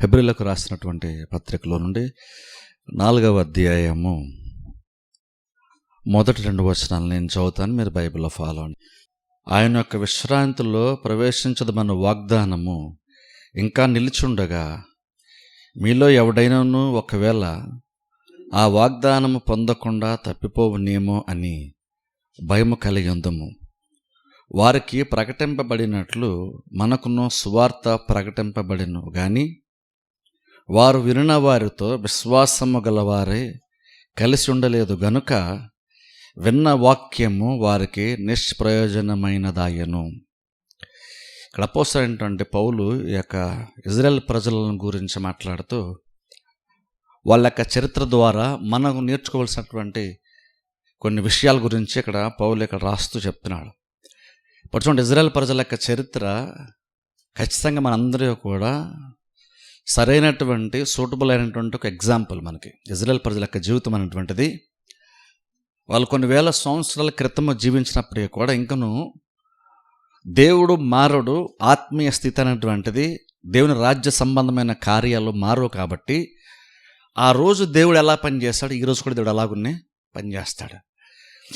హెబ్రీలకు రాసినటువంటి పత్రికలో నుండి 4వ అధ్యాయము మొదటి 2 వచనాలు నేను చదువుతాను, మీరు బైబిల్లో ఫాలో అండి. ఆయన యొక్క విశ్రాంతిలో ప్రవేశించదమన్న వాగ్దానము ఇంకా నిలిచుండగా, మీలో ఎవడైనాను ఒకవేళ ఆ వాగ్దానము పొందకుండా తప్పిపోవునేమో అని భయము కలిగి ఉందము. వారికి ప్రకటింపబడినట్లు మనకును సువార్త ప్రకటింపబడిను గాని, వారు వినిన వారితో విశ్వాసము గలవారే కలిసి ఉండలేదు గనుక విన్న వాక్యము వారికి నిష్ప్రయోజనమైనదాయను. ఇక్కడ అపోస్తలుడైనటువంటి పౌలు ఈ యొక్క ఇజ్రాయెల్ ప్రజలను గురించి మాట్లాడుతూ వాళ్ళ యొక్క చరిత్ర ద్వారా మనకు నేర్చుకోవాల్సినటువంటి కొన్ని విషయాల గురించి ఇక్కడ పౌలు ఇక్కడ రాస్తూ చెప్తున్నాడు. ఇప్పుడు చూడండి, ఇజ్రాయెల్ ప్రజల యొక్క చరిత్ర ఖచ్చితంగా మనందరూ కూడా సరైనటువంటి సూటబుల్ అయినటువంటి ఒక ఎగ్జాంపుల్. మనకి ఇజ్రాయెల్ ప్రజల యొక్క జీవితం అనేటువంటిది వాళ్ళు కొన్ని వేల సంవత్సరాల క్రితం జీవించినప్పటికీ కూడా ఇంకను దేవుడు మారడు, ఆత్మీయ స్థితి అనేటువంటిది, దేవుని రాజ్య సంబంధమైన కార్యాలు మారవు. కాబట్టి ఆ రోజు దేవుడు ఎలా పనిచేస్తాడు, ఈరోజు కూడా దేవుడు అలాగున్నే పనిచేస్తాడు.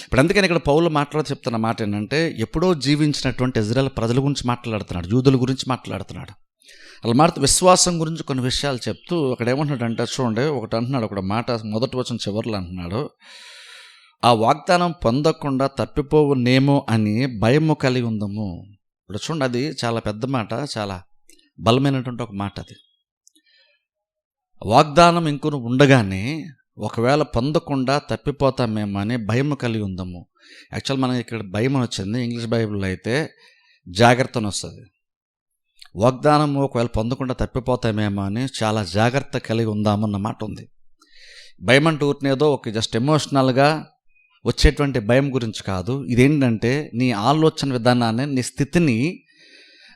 ఇప్పుడు అందుకని ఇక్కడ పౌలు చెప్తున్న మాట ఏంటంటే, ఎప్పుడో జీవించినటువంటి ఇజ్రాయెల్ ప్రజల గురించి మాట్లాడుతున్నాడు, యూదుల గురించి మాట్లాడుతున్నాడు. అలా మాట్లాడుతూ విశ్వాసం గురించి కొన్ని విషయాలు చెప్తూ అక్కడ ఏమంటున్నాడు అంటే, చూడండి, ఒకటి అంటున్నాడు, ఒక మాట మొదటి వచనం చివరిలో అంటున్నాడు, ఆ వాగ్దానం పొందకుండా తప్పిపోవునేమో అని భయము కలిగి ఉందము. ఇప్పుడు చూడండి, అది చాలా పెద్ద మాట, చాలా బలమైనటువంటి ఒక మాట. అది వాగ్దానం ఇంకొను ఉండగానే ఒకవేళ పొందకుండా తప్పిపోతామేమో అని భయం కలిగి ఉందము. యాక్చువల్ మనకి ఇక్కడ భయం వచ్చింది, ఇంగ్లీష్ బైబిల్లో అయితే జాగ్రత్త అని వస్తుంది. వాగ్దానం ఒకవేళ పొందకుండా తప్పిపోతామేమో అని చాలా జాగ్రత్త కలిగి ఉందామన్న మాట ఉంది. భయం అంటూ ఊరినేదో ఒక జస్ట్ ఎమోషనల్గా వచ్చేటువంటి భయం గురించి కాదు. ఇదేంటంటే నీ ఆలోచన విధానాన్ని, నీ స్థితిని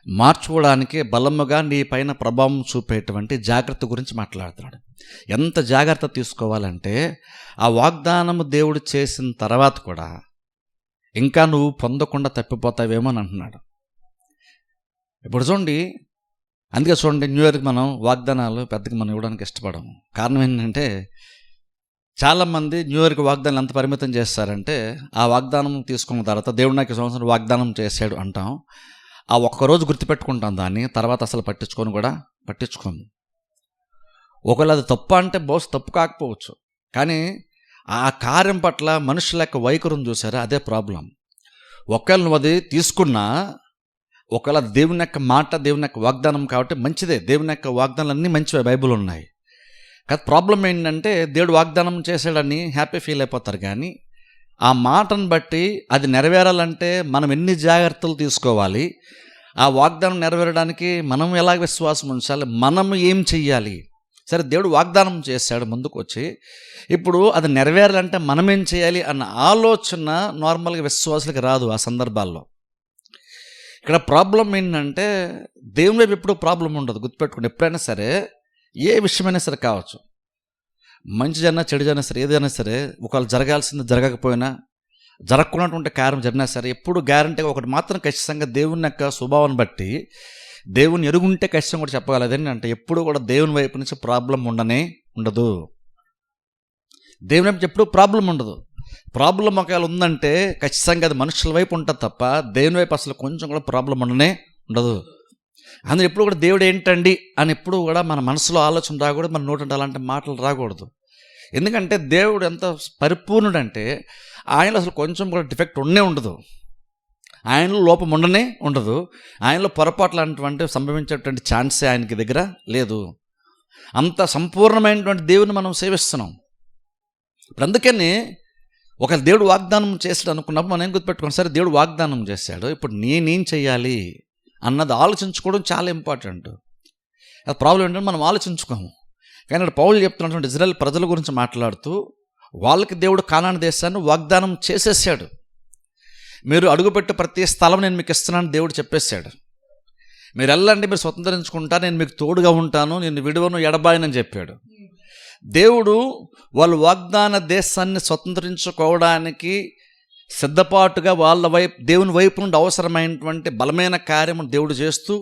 మార్చుకోవడానికి బలముగా నీ పైన ప్రభావం చూపేటువంటి జాగ్రత్త గురించి మాట్లాడుతున్నాడు. ఎంత జాగ్రత్త తీసుకోవాలంటే, ఆ వాగ్దానము దేవుడు చేసిన తర్వాత కూడా ఇంకా నువ్వు పొందకుండా తప్పిపోతావేమో అని అంటున్నాడు. ఇప్పుడు చూడండి, అందుకే చూడండి, న్యూ ఇయర్కి మనం వాగ్దానాలు పెద్దగా మనం ఇవ్వడానికి ఇష్టపడము. కారణం ఏంటంటే, చాలామంది న్యూ ఇయర్కి వాగ్దానాలు ఎంత పరిమితం చేస్తారంటే, ఆ వాగ్దానం తీసుకున్న తర్వాత దేవుడు నాకు సంవత్సరం వాగ్దానం చేశాడు అంటాం. ఆ ఒక్కరోజు గుర్తుపెట్టుకుంటాం దాన్ని, తర్వాత అసలు పట్టించుకోము. ఒకవేళ అది తప్పు అంటే బహుశా తప్పు కాకపోవచ్చు, కానీ ఆ కార్యం పట్ల మనుషుల యొక్క వైఖరిని చూసారా, అదే ప్రాబ్లం. ఒకవేళ నువ్వు అది తీసుకున్నా, ఒకవేళ దేవుని యొక్క మాట, దేవుని యొక్క వాగ్దానం కాబట్టి మంచిదే, దేవుని యొక్క వాగ్దానాలు అన్నీ మంచివే, బైబిల్ ఉన్నాయి. కానీ ప్రాబ్లం ఏంటంటే, దేవుడు వాగ్దానం చేశాడని హ్యాపీ ఫీల్ అయిపోతారు, కానీ ఆ మాటను బట్టి అది నెరవేరాలంటే మనం ఎన్ని జాగ్రత్తలు తీసుకోవాలి, ఆ వాగ్దానం నెరవేరడానికి మనం ఎలా విశ్వాసం ఉంచాలి, మనం ఏం చెయ్యాలి. సరే, దేవుడు వాగ్దానం చేశాడు ముందుకు వచ్చి, ఇప్పుడు అది నెరవేరాలంటే మనం ఏం చేయాలి అన్న ఆలోచన నార్మల్గా విశ్వాసులకు రాదు ఆ సందర్భాల్లో. ఇక్కడ ప్రాబ్లం ఏంటంటే, దేవుని వైపు ఎప్పుడు ప్రాబ్లం ఉండదు, గుర్తుపెట్టుకోండి. ఎప్పుడైనా సరే, ఏ విషయమైనా సరే కావచ్చు, మంచిదైనా చెడుదైనా సరే, ఏదైనా సరే, ఒకవేళ జరగాల్సింది జరగకపోయినా, జరగకున్నటువంటి కార్యం జరిగినా సరే, ఎప్పుడు గ్యారంటీగా ఒకటి మాత్రం ఖచ్చితంగా దేవుని యొక్క స్వభావాన్ని బట్టి, దేవుని ఎరుగుంటే ఖచ్చితంగా కూడా చెప్పగలదని అంటే, ఎప్పుడు కూడా దేవుని వైపు నుంచి ప్రాబ్లం ఉండదు. దేవుని వైపు ఎప్పుడు ప్రాబ్లం ఉండదు. ప్రాబ్లం ఒకవేళ ఉందంటే ఖచ్చితంగా అది మనుషుల వైపు ఉంటుంది తప్ప దేవుని వైపు అసలు కొంచెం కూడా ప్రాబ్లం ఉండదు. అందులో ఎప్పుడు కూడా దేవుడు ఏంటండి అని ఎప్పుడు కూడా మన మనసులో ఆలోచన రాకూడదు, మన నోటి అలాంటి మాటలు రాకూడదు. ఎందుకంటే దేవుడు ఎంత పరిపూర్ణుడంటే ఆయనలో అసలు కొంచెం కూడా డిఫెక్ట్ ఉండదు, ఆయనలో లోపం ఉండదు, ఆయనలో పొరపాట్లు అనేటువంటి సంభవించేటువంటి ఛాన్సే ఆయనకి దగ్గర లేదు. అంత సంపూర్ణమైనటువంటి దేవుని మనం సేవిస్తున్నాం. ఇప్పుడు అందుకని ఒక దేవుడు వాగ్దానం చేశాడు అనుకున్నప్పుడు మనం ఏం గుర్తుపెట్టుకోండి, సరే దేవుడు వాగ్దానం చేశాడు, ఇప్పుడు నేనేం చెయ్యాలి అన్నది ఆలోచించుకోవడం చాలా ఇంపార్టెంట్. అది ప్రాబ్లం ఏంటంటే మనం ఆలోచించుకోము. కానీ ఇక్కడ పౌలు చెప్తున్నటువంటి ఇజ్రాయెల్ ప్రజల గురించి మాట్లాడుతూ, వాళ్ళకి దేవుడు కానాను దేశాన్ని వాగ్దానం చేసేసాడు. మీరు అడుగుపెట్టే ప్రతి స్థలం నేను మీకు ఇస్తున్నాను దేవుడు చెప్పేశాడు. మీరు వెళ్ళండి, మీరు స్వతంత్రించుకుంటా, నేను మీకు తోడుగా ఉంటాను, నేను విడువను ఎడబాయనని చెప్పాడు. దేవుడు వాళ్ళు వాగ్దాన దేశాన్ని స్వతంత్రించుకోవడానికి సిద్ధపాటుగా వాళ్ళ వైపు, దేవుని వైపు నుండి అవసరమైనటువంటి బలమైన కార్యము దేవుడు చేస్తూ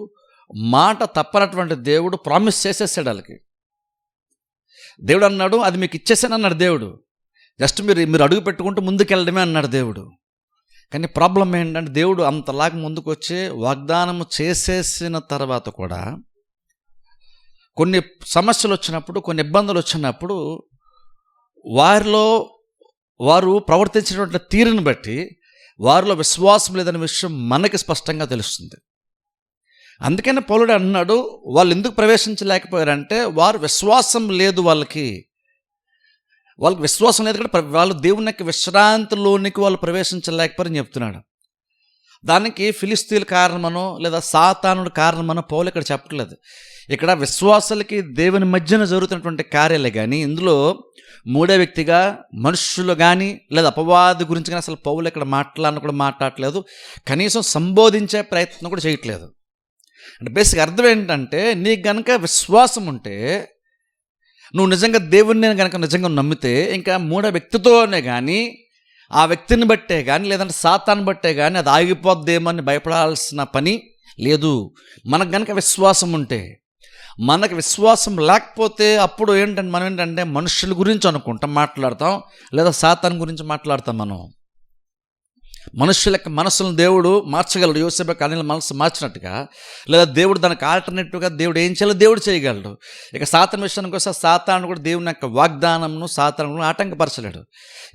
మాట తప్పనటువంటి దేవుడు ప్రామిస్ చేసేసాడు వాళ్ళకి. దేవుడు అన్నాడు, అది మీకు ఇచ్చేసాను అన్నాడు దేవుడు. జస్ట్ మీరు అడుగు పెట్టుకుంటూ ముందుకెళ్ళడమే అన్నాడు దేవుడు. కానీ ప్రాబ్లం ఏంటంటే దేవుడు అంతలాగా ముందుకు వచ్చి వాగ్దానం చేసేసిన తర్వాత కూడా కొన్ని సమస్యలు వచ్చినప్పుడు, కొన్ని ఇబ్బందులు వచ్చినప్పుడు వారు ప్రవర్తించినటువంటి తీరుని బట్టి వారిలో విశ్వాసం లేదనే విషయం మనకి స్పష్టంగా తెలుస్తుంది. అందుకని పౌలుడు అన్నాడు, వాళ్ళు ఎందుకు ప్రవేశించలేకపోయారంటే వారు విశ్వాసం లేదు, వాళ్ళకి విశ్వాసం లేదు కాబట్టి వాళ్ళు దేవుని యొక్క విశ్రాంతిలోనికి వాళ్ళు ప్రవేశించలేకపోయారని చెప్తున్నాడు. దానికి ఫిలిస్తీన్ల కారణమనో లేదా సాతానుడు కారణమనో పౌలు ఇక్కడ చెప్పట్లేదు. ఇక్కడ విశ్వాసాలకి దేవుని మధ్యన జరుగుతున్నటువంటి కార్యాలే కానీ ఇందులో మూడో వ్యక్తిగా మనుషులు కానీ లేదా అపవాది గురించి కానీ అసలు పౌలు ఇక్కడ మాట్లాడట్లేదు. కనీసం సంబోధించే ప్రయత్నం కూడా చేయట్లేదు. అంటే బేసిక్ అర్థం ఏంటంటే, నీకు గనక విశ్వాసం ఉంటే, నువ్వు నిజంగా దేవుణ్ణి కనుక నిజంగా నమ్మితే ఇంకా మూడో వ్యక్తితోనే కానీ ఆ వ్యక్తిని బట్టే కానీ లేదంటే సాతాన్ని బట్టే కానీ అది ఆగిపోద్దేమని భయపడాల్సిన పని లేదు. మనకు గనక విశ్వాసం ఉంటే. మనకు విశ్వాసం లేకపోతే అప్పుడు మనం ఏంటంటే మనుషుల గురించి అనుకుంటాం, మాట్లాడతాం, లేదా సాతాన్ గురించి మాట్లాడతాం. మనుషుల యొక్క మనసులను దేవుడు మార్చగలడు. యోసేపు అనిల మనసు మార్చినట్టుగా, లేదా దేవుడు దానికి ఆల్టర్నేటివ్గా దేవుడు ఏం చేయాలో దేవుడు చేయగలడు. ఇక సాతాను విషయానికి వస్తే సాతాను కూడా దేవుని యొక్క వాగ్దానంను సాతాను ఆటంకపరచలేడు.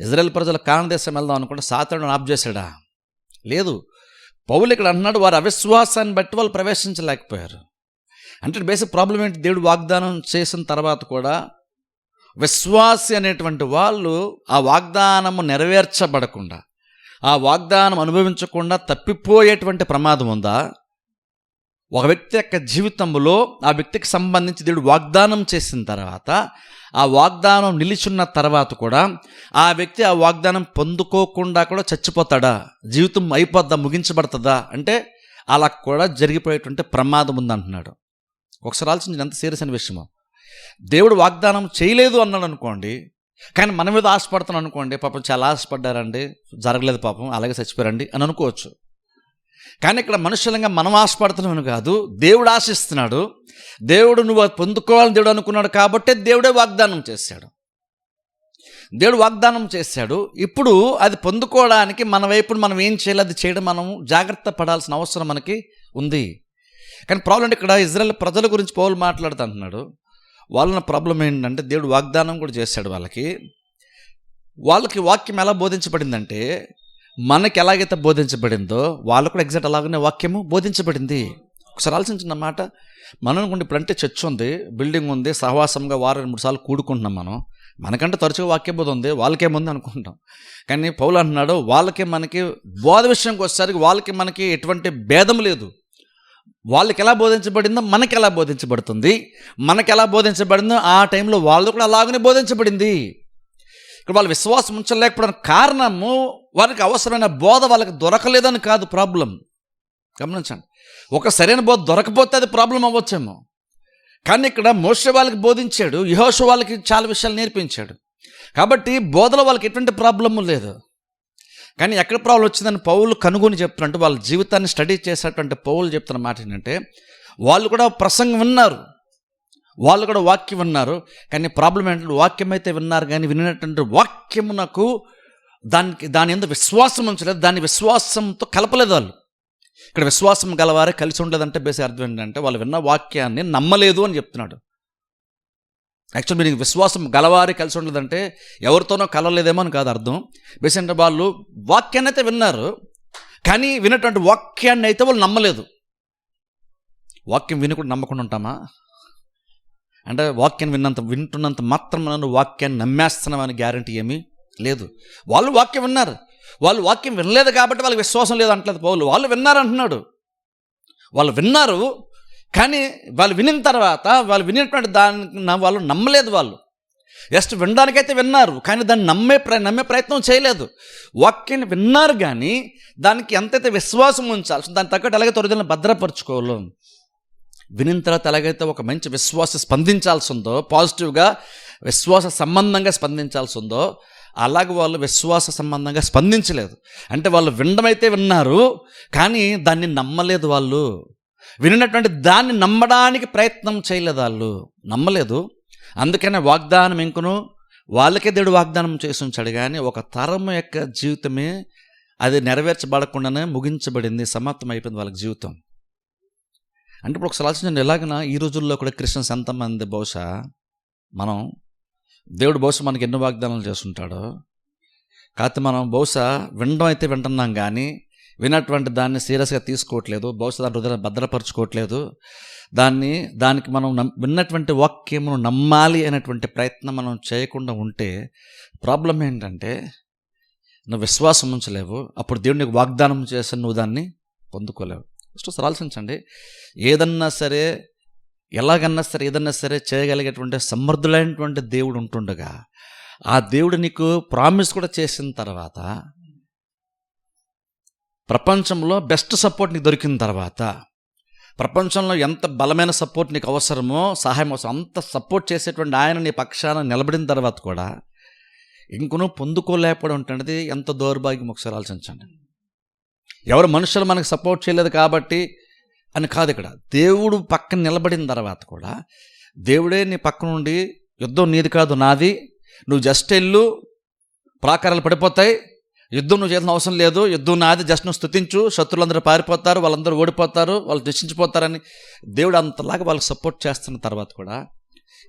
ఇజ్రాయేల్ ప్రజలు కానాను దేశం వెళ్దాం అనుకుంటే సాతాను ఆఫ్ చేశాడా? లేదు. పౌలు ఇక్కడ అన్నాడు, వారి అవిశ్వాసాన్ని బట్టి వాళ్ళు ప్రవేశించలేకపోయారు. అంటే బేసిక్ ప్రాబ్లం ఏంటి? దేవుడు వాగ్దానం చేసిన తర్వాత కూడా విశ్వాసి అనేటువంటి వాళ్ళు ఆ వాగ్దానము నెరవేర్చబడకుండా, ఆ వాగ్దానం అనుభవించకుండా తప్పిపోయేటువంటి ప్రమాదం ఉందా? ఒక వ్యక్తి యొక్క జీవితంలో ఆ వ్యక్తికి సంబంధించి దేవుడు వాగ్దానం చేసిన తర్వాత ఆ వాగ్దానం నిలిచున్న తర్వాత కూడా ఆ వ్యక్తి ఆ వాగ్దానం పొందుకోకుండా కూడా చచ్చిపోతాడా? జీవితం అయిపోద్దా, ముగించబడుతుందా అంటే అలా కూడా జరిగిపోయేటువంటి ప్రమాదం ఉందంటున్నాడు. ఒకసారి ఆలోచించి ఎంత సీరియస్ అనే విషయమో. దేవుడు వాగ్దానం చేయలేదు అన్నాడు అనుకోండి, కానీ మన మీద ఆశపడుతున్నాను అనుకోండి, పాపం చాలా ఆశపడ్డారండి, జరగలేదు పాపం, అలాగే చచ్చిపోయారండి అని అనుకోవచ్చు. కానీ ఇక్కడ మనుషులంగా మనం ఆశపడుతున్నామని కాదు, దేవుడు ఆశిస్తున్నాడు. దేవుడు నువ్వు పొందుకోవాలని దేవుడు అనుకున్నాడు కాబట్టి దేవుడే వాగ్దానం చేశాడు. దేవుడు వాగ్దానం చేశాడు. ఇప్పుడు అది పొందుకోవడానికి మన వైపు మనం ఏం చేయాలి, అది చేయడం మనం జాగ్రత్త పడాల్సిన అవసరం మనకి ఉంది. కానీ ప్రాబ్లం అంటే ఇక్కడ ఇజ్రాయెల్ ప్రజల గురించి పౌలు మాట్లాడుతుంటున్నాడు. వాళ్ళ ప్రాబ్లం ఏంటంటే దేవుడు వాగ్దానం కూడా చేశాడు వాళ్ళకి వాక్యం ఎలా బోధించబడిందంటే మనకి ఎలాగైతే బోధించబడిందో వాళ్ళకు కూడా ఎగ్జాక్ట్ అలాగనే వాక్యము బోధించబడింది. ఒకసారి ఆలోచించిన మాట. మనం అనుకుంటే ఇప్పుడంటే చర్చ్ ఉంది, బిల్డింగ్ ఉంది, సహవాసంగా 2-3 సార్లు కూడుకుంటున్నాం. మనకంటే తరచుగా వాక్య బోధ ఉంది, వాళ్ళకేముంది అనుకుంటాం. కానీ పౌలు అంటున్నాడు, వాళ్ళకి మనకి బోధ విషయంకి వచ్చేసరికి వాళ్ళకి మనకి ఎటువంటి భేదం లేదు. వాళ్ళకి ఎలా బోధించబడిందో మనకి ఎలా బోధించబడుతుంది, మనకి ఎలా బోధించబడిందో ఆ టైంలో వాళ్ళు కూడా అలాగనే బోధించబడింది. ఇక్కడ వాళ్ళు విశ్వాసం ఉంచలేకపోవడానికి కారణము వారికి అవసరమైన బోధ వాళ్ళకి దొరకలేదని కాదు ప్రాబ్లం. గమనించండి, ఒక సరైన బోధ దొరకపోతే అది ప్రాబ్లం అవ్వచ్చేమో. కానీ ఇక్కడ మోషే వాళ్ళకి బోధించాడు, యెహోషువ వాళ్ళకి చాలా విషయాలు నేర్పించాడు. కాబట్టి బోధలో వాళ్ళకి ఎటువంటి ప్రాబ్లము లేదు. కానీ ఎక్కడ ప్రాబ్లం వచ్చిందని పౌలు కనుగొని చెప్తున్నట్టు వాళ్ళ జీవితాన్ని స్టడీ చేసేటువంటి పౌలు చెప్తున్న మాట ఏంటంటే, వాళ్ళు కూడా ప్రసంగం విన్నారు, వాళ్ళు కూడా వాక్యం విన్నారు. కానీ ప్రాబ్లం ఏంటంటే వాక్యం అయితే విన్నారు కానీ వినినటువంటి వాక్యమునకు దాని ఎందుకు విశ్వాసం ఉంచలేదు, దాన్ని విశ్వాసంతో కలపలేదు వాళ్ళు. ఇక్కడ విశ్వాసం గలవారే కలిసి ఉండలేదంటే బేసిక్ అర్థం ఏంటంటే వాళ్ళు విన్న వాక్యాన్ని నమ్మలేదు అని చెప్తున్నాడు. యాక్చువల్ మీరు విశ్వాసం గలవారి కలిసి ఉండలేదంటే ఎవరితోనో కలవలేదేమో అని కాదు అర్థం. బేసిక్ అంటే వాళ్ళు వాక్యాన్ని అయితే విన్నారు కానీ విన్నటువంటి వాక్యాన్ని అయితే వాళ్ళు నమ్మలేదు. వాక్యం విని కూడా నమ్మకుండా ఉంటామా? అంటే వాక్యం వింటున్నంత మాత్రం మనం వాక్యాన్ని నమ్మేస్తున్నామని గ్యారంటీ ఏమీ లేదు. వాళ్ళు వాక్యం విన్నారు, వాళ్ళు వాక్యం వినలేదు కాబట్టి వాళ్ళకి విశ్వాసం లేదు అంటలేదు పౌలు. వాళ్ళు విన్నారు అంటున్నాడు. వాళ్ళు విన్నారు కానీ వాళ్ళు వినిన తర్వాత వాళ్ళు వినేటువంటి దాన్ని వాళ్ళు నమ్మలేదు. వాళ్ళు జస్ట్ వినడానికైతే విన్నారు కానీ దాన్ని నమ్మే ప్రయత్నం చేయలేదు. వాక్యాన్ని విన్నారు కానీ దానికి ఎంతైతే విశ్వాసం ఉంచాల్సి దాని తగ్గట్టు ఎలాగైతే హృదయాన్ని భద్రపరచుకోవాలో, వినిన తర్వాత ఎలాగైతే ఒక మంచి విశ్వాస స్పందించాల్సి ఉందో, పాజిటివ్గా విశ్వాస సంబంధంగా స్పందించాల్సి ఉందో అలాగే వాళ్ళు విశ్వాస సంబంధంగా స్పందించలేదు. అంటే వాళ్ళు వినడమైతే విన్నారు కానీ దాన్ని నమ్మలేదు. వినినటువంటి దాన్ని నమ్మడానికి ప్రయత్నం చేయలేదు, వాళ్ళు నమ్మలేదు. అందుకనే వాగ్దానం ఇంకను వాళ్ళకే దేవుడు వాగ్దానం చేసి ఉంచాడు, కానీ ఒక తరం యొక్క జీవితమే అది నెరవేర్చబడకుండానే ముగించబడింది, సమాప్తం అయిపోయింది వాళ్ళకి జీవితం. అంటే ఇప్పుడు ఒకసారి ఆలోచించండి, ఎలాగైనా ఈ రోజుల్లో కూడా క్రిస్టియన్స్ ఎంతమంది బహుశా దేవుడు బహుశా మనకి ఎన్నో వాగ్దానాలు చేస్తుంటాడో, కాకపోతే మనం బహుశా వినడం అయితే వింటున్నాం, కానీ వినటువంటి దాన్ని సీరియస్గా తీసుకోవట్లేదు, బహుశా దాని హృదయాన్ని భద్రపరచుకోవట్లేదు. దానికి మనం విన్నటువంటి వాక్యమును నమ్మాలి అనేటువంటి ప్రయత్నం మనం చేయకుండా ఉంటే ప్రాబ్లం ఏంటంటే, నువ్వు విశ్వాసం ఉంచలేవు, అప్పుడు దేవుడు నీకు వాగ్దానం చేసి నువ్వు దాన్ని పొందుకోలేవు. ఫస్ట్ ఆలోచించండి, ఏదన్నా సరే ఎలాగన్నా సరే ఏదన్నా సరే చేయగలిగేటువంటి సమర్థులైనటువంటి దేవుడు ఉంటుండగా, ఆ దేవుడు నీకు ప్రామిస్ కూడా చేసిన తర్వాత, ప్రపంచంలో బెస్ట్ సపోర్ట్ నీకు దొరికిన తర్వాత, ప్రపంచంలో ఎంత బలమైన సపోర్ట్ నీకు అవసరమో, సహాయం అవసరం, అంత సపోర్ట్ చేసేటువంటి ఆయన నీ పక్షాన నిలబడిన తర్వాత కూడా ఇంకనూ పొందుకోలేకపోవడం ఉంటుంది ఎంత దౌర్భాగ్యం. ఒకసారి ఆలోచించండి. ఎవరు మనుషులు మనకు సపోర్ట్ చేయలేదు కాబట్టి అని కాదు, ఇక్కడ దేవుడు పక్కన నిలబడిన తర్వాత కూడా దేవుడే నీ పక్క నుండి, యుద్ధం నీది కాదు నాది, నువ్వు జస్ట్ వెళ్ళు, ప్రాకారాలు పడిపోతాయి, యుద్ధం నువ్వు చేయాల్సిన అవసరం లేదు, యుద్ధం నాది, జస్ట్ నువ్వు స్తుతించు, శత్రులందరూ పారిపోతారు, వాళ్ళందరూ ఓడిపోతారు, వాళ్ళు నశించిపోతారని దేవుడు అంతలాగా వాళ్ళకి సపోర్ట్ చేస్తున్న తర్వాత కూడా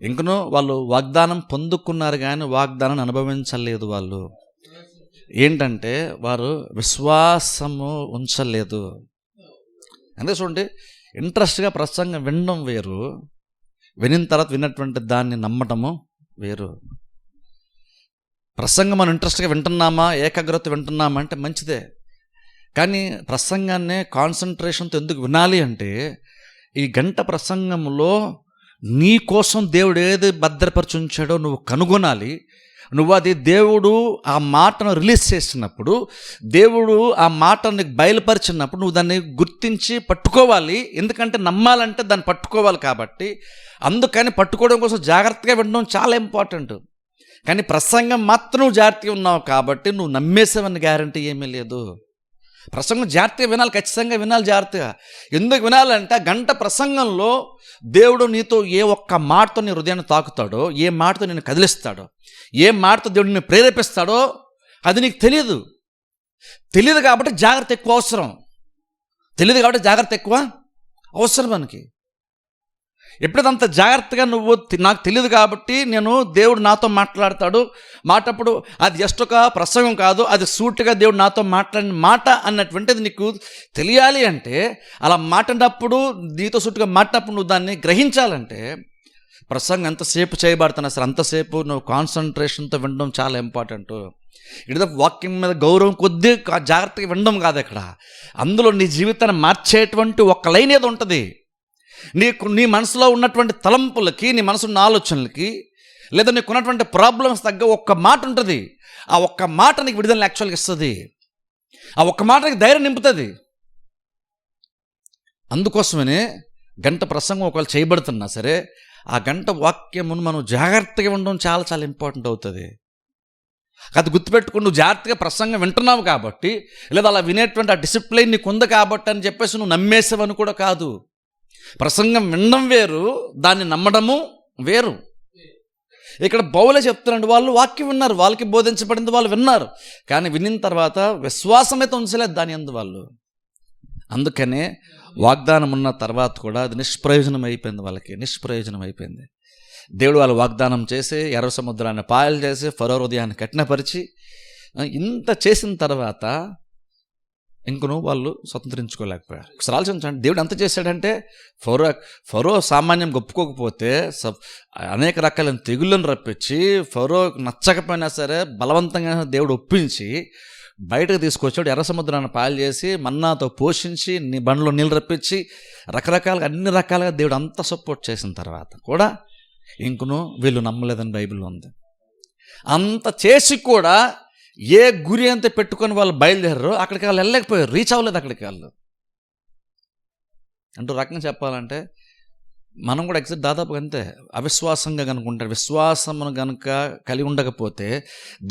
ఇంకనూ వాళ్ళు వాగ్దానం పొందుకున్నారు, కానీ వాగ్దానాన్ని అనుభవించలేదు. వాళ్ళు ఏంటంటే వారు విశ్వాసము ఉంచలేదు. అంతే చూడండి, ఇంట్రెస్ట్గా ప్రసంగం వినడం వేరు, వినిన తర్వాత విన్నటువంటి దాన్ని నమ్మటము వేరు. ప్రసంగం మనం ఇంట్రెస్ట్గా వింటున్నామా, ఏకాగ్రత వింటున్నామా అంటే మంచిదే, కానీ ప్రసంగాన్నే కాన్సన్ట్రేషన్తో ఎందుకు వినాలి అంటే, ఈ గంట ప్రసంగంలో నీ కోసం దేవుడు ఏది భద్రపరిచి ఉంచాడో నువ్వు కనుగొనాలి. నువ్వు అది దేవుడు ఆ మాటను రిలీజ్ చేసినప్పుడు, దేవుడు ఆ మాటను బయలుపరిచినప్పుడు నువ్వు దాన్ని గుర్తించి పట్టుకోవాలి. ఎందుకంటే నమ్మాలంటే దాన్ని పట్టుకోవాలి కాబట్టి, అందుకని పట్టుకోవడం కోసం జాగ్రత్తగా వినడం చాలా ఇంపార్టెంట్. కానీ ప్రసంగం మాత్రం నువ్వు జాగ్రత్తగా ఉన్నావు కాబట్టి నువ్వు నమ్మేసావని గ్యారంటీ ఏమీ లేదు. ప్రసంగం జాగ్రత్తగా వినాలి, ఖచ్చితంగా వినాలి జాగ్రత్తగా. ఎందుకు వినాలంటే గంట ప్రసంగంలో దేవుడు నీతో ఏ ఒక్క మాటతో నీ హృదయాన్ని తాకుతాడో, ఏ మాటతో నేను కదిలిస్తాడో, ఏ మాటతో దేవుడు నిన్ను ప్రేరేపిస్తాడో అది నీకు తెలియదు కాబట్టి జాగ్రత్త ఎక్కువ అవసరం. తెలియదు కాబట్టి జాగ్రత్త ఎక్కువ అవసరం మనకి. ఎప్పుడైతే అంత జాగ్రత్తగా నువ్వు నాకు తెలియదు కాబట్టి నేను దేవుడు నాతో మాట్లాడతాడు మాటప్పుడు అది జస్ట్ ఒక ప్రసంగం కాదు, అది సూటిగా దేవుడు నాతో మాట్లాడిన మాట అన్నటువంటిది నీకు తెలియాలి అంటే, అలా మాట్లాడినప్పుడు నీతో సూటిగా మాట్లాడినప్పుడు నువ్వు దాన్ని గ్రహించాలంటే ప్రసంగం ఎంతసేపు చేయబడుతున్నా సరే అంతసేపు నువ్వు కాన్సన్ట్రేషన్తో వినడం చాలా ఇంపార్టెంట్. ఇక్కడ వాక్యం మీద గౌరవం కొద్దీ జాగ్రత్తగా వినడం కాదు, ఇక్కడ అందులో నీ జీవితాన్ని మార్చేటువంటి ఒక లైన్ ఏదో ఉంటుంది. నీ మనసులో ఉన్నటువంటి తలంపులకి, నీ మనసున్న ఆలోచనలకి, లేదా నీకు ఉన్నటువంటి ప్రాబ్లమ్స్ తగ్గ ఒక్క మాట ఉంటుంది. ఆ ఒక్క మాట నీకు విడుదల యాక్చువల్గా ఇస్తుంది. ఆ ఒక్క మాట నీకు ధైర్యం నింపుతుంది. అందుకోసమనే గంట ప్రసంగం ఒకవేళ చేయబడుతున్నా సరే ఆ గంట వాక్యమును మనం జాగ్రత్తగా ఉండడం చాలా చాలా ఇంపార్టెంట్ అవుతుంది. అది గుర్తుపెట్టుకుని నువ్వు జాగ్రత్తగా ప్రసంగం వింటున్నావు కాబట్టి, లేదా అలా వినేటువంటి ఆ డిసిప్లైన్ నీకు ఉంది కాబట్టి అని చెప్పేసి నువ్వు నమ్మేసావని కూడా కాదు. ప్రసంగం వినడం వేరు, దాన్ని నమ్మడము వేరు. ఇక్కడ పౌలే చెప్తున్నాడు, వాళ్ళు వాక్యం విన్నారు, వాళ్ళకి బోధించబడింది వాళ్ళు విన్నారు, కానీ వినిన తర్వాత విశ్వాసం అయితే ఉంచలేదు దాని యందు వాళ్ళు. అందుకనే వాగ్దానం ఉన్న తర్వాత కూడా అది నిష్ప్రయోజనం అయిపోయింది, వాళ్ళకి నిష్ప్రయోజనం అయిపోయింది. దేవుడు వాళ్ళు వాగ్దానం చేసి ఎర్ర సముద్రాన్ని పాయలు చేసి ఫరో హృదయాన్ని కఠినపరిచి ఇంత చేసిన తర్వాత ఇంకను వాళ్ళు స్వతంత్రించుకోలేకపోయారు. ఒకసారి ఆలోచించండి, దేవుడు ఎంత చేశాడంటే ఫరో సామాన్యం ఒప్పుకోకపోతే అనేక రకాలైన తెగుళ్ళను రప్పించి, ఫరో నచ్చకపోయినా సరే బలవంతంగా దేవుడు ఒప్పించి బయటకు తీసుకొచ్చాడు. ఎర్ర సముద్రాన్ని పాలు చేసి మన్నాతో పోషించి నీ బండ్లో నీళ్ళు రప్పించి రకరకాలుగా అన్ని రకాలుగా దేవుడు అంత సపోర్ట్ చేసిన తర్వాత కూడా ఇంకను వీళ్ళు నమ్మలేదని బైబిల్లో ఉంది. అంత చేసి కూడా ఏ గురి అంత పెట్టుకొని వాళ్ళు బయలుదేరారో అక్కడికి వాళ్ళు వెళ్ళలేకపోయారు, రీచ్ అవ్వలేదు అక్కడికి వాళ్ళు. అంటూ రకంగా చెప్పాలంటే మనం కూడా దాదాపుగా అంతే. అవిశ్వాసంగా కనుక ఉంటాడు. విశ్వాసమును గనుక కలిగి ఉండకపోతే,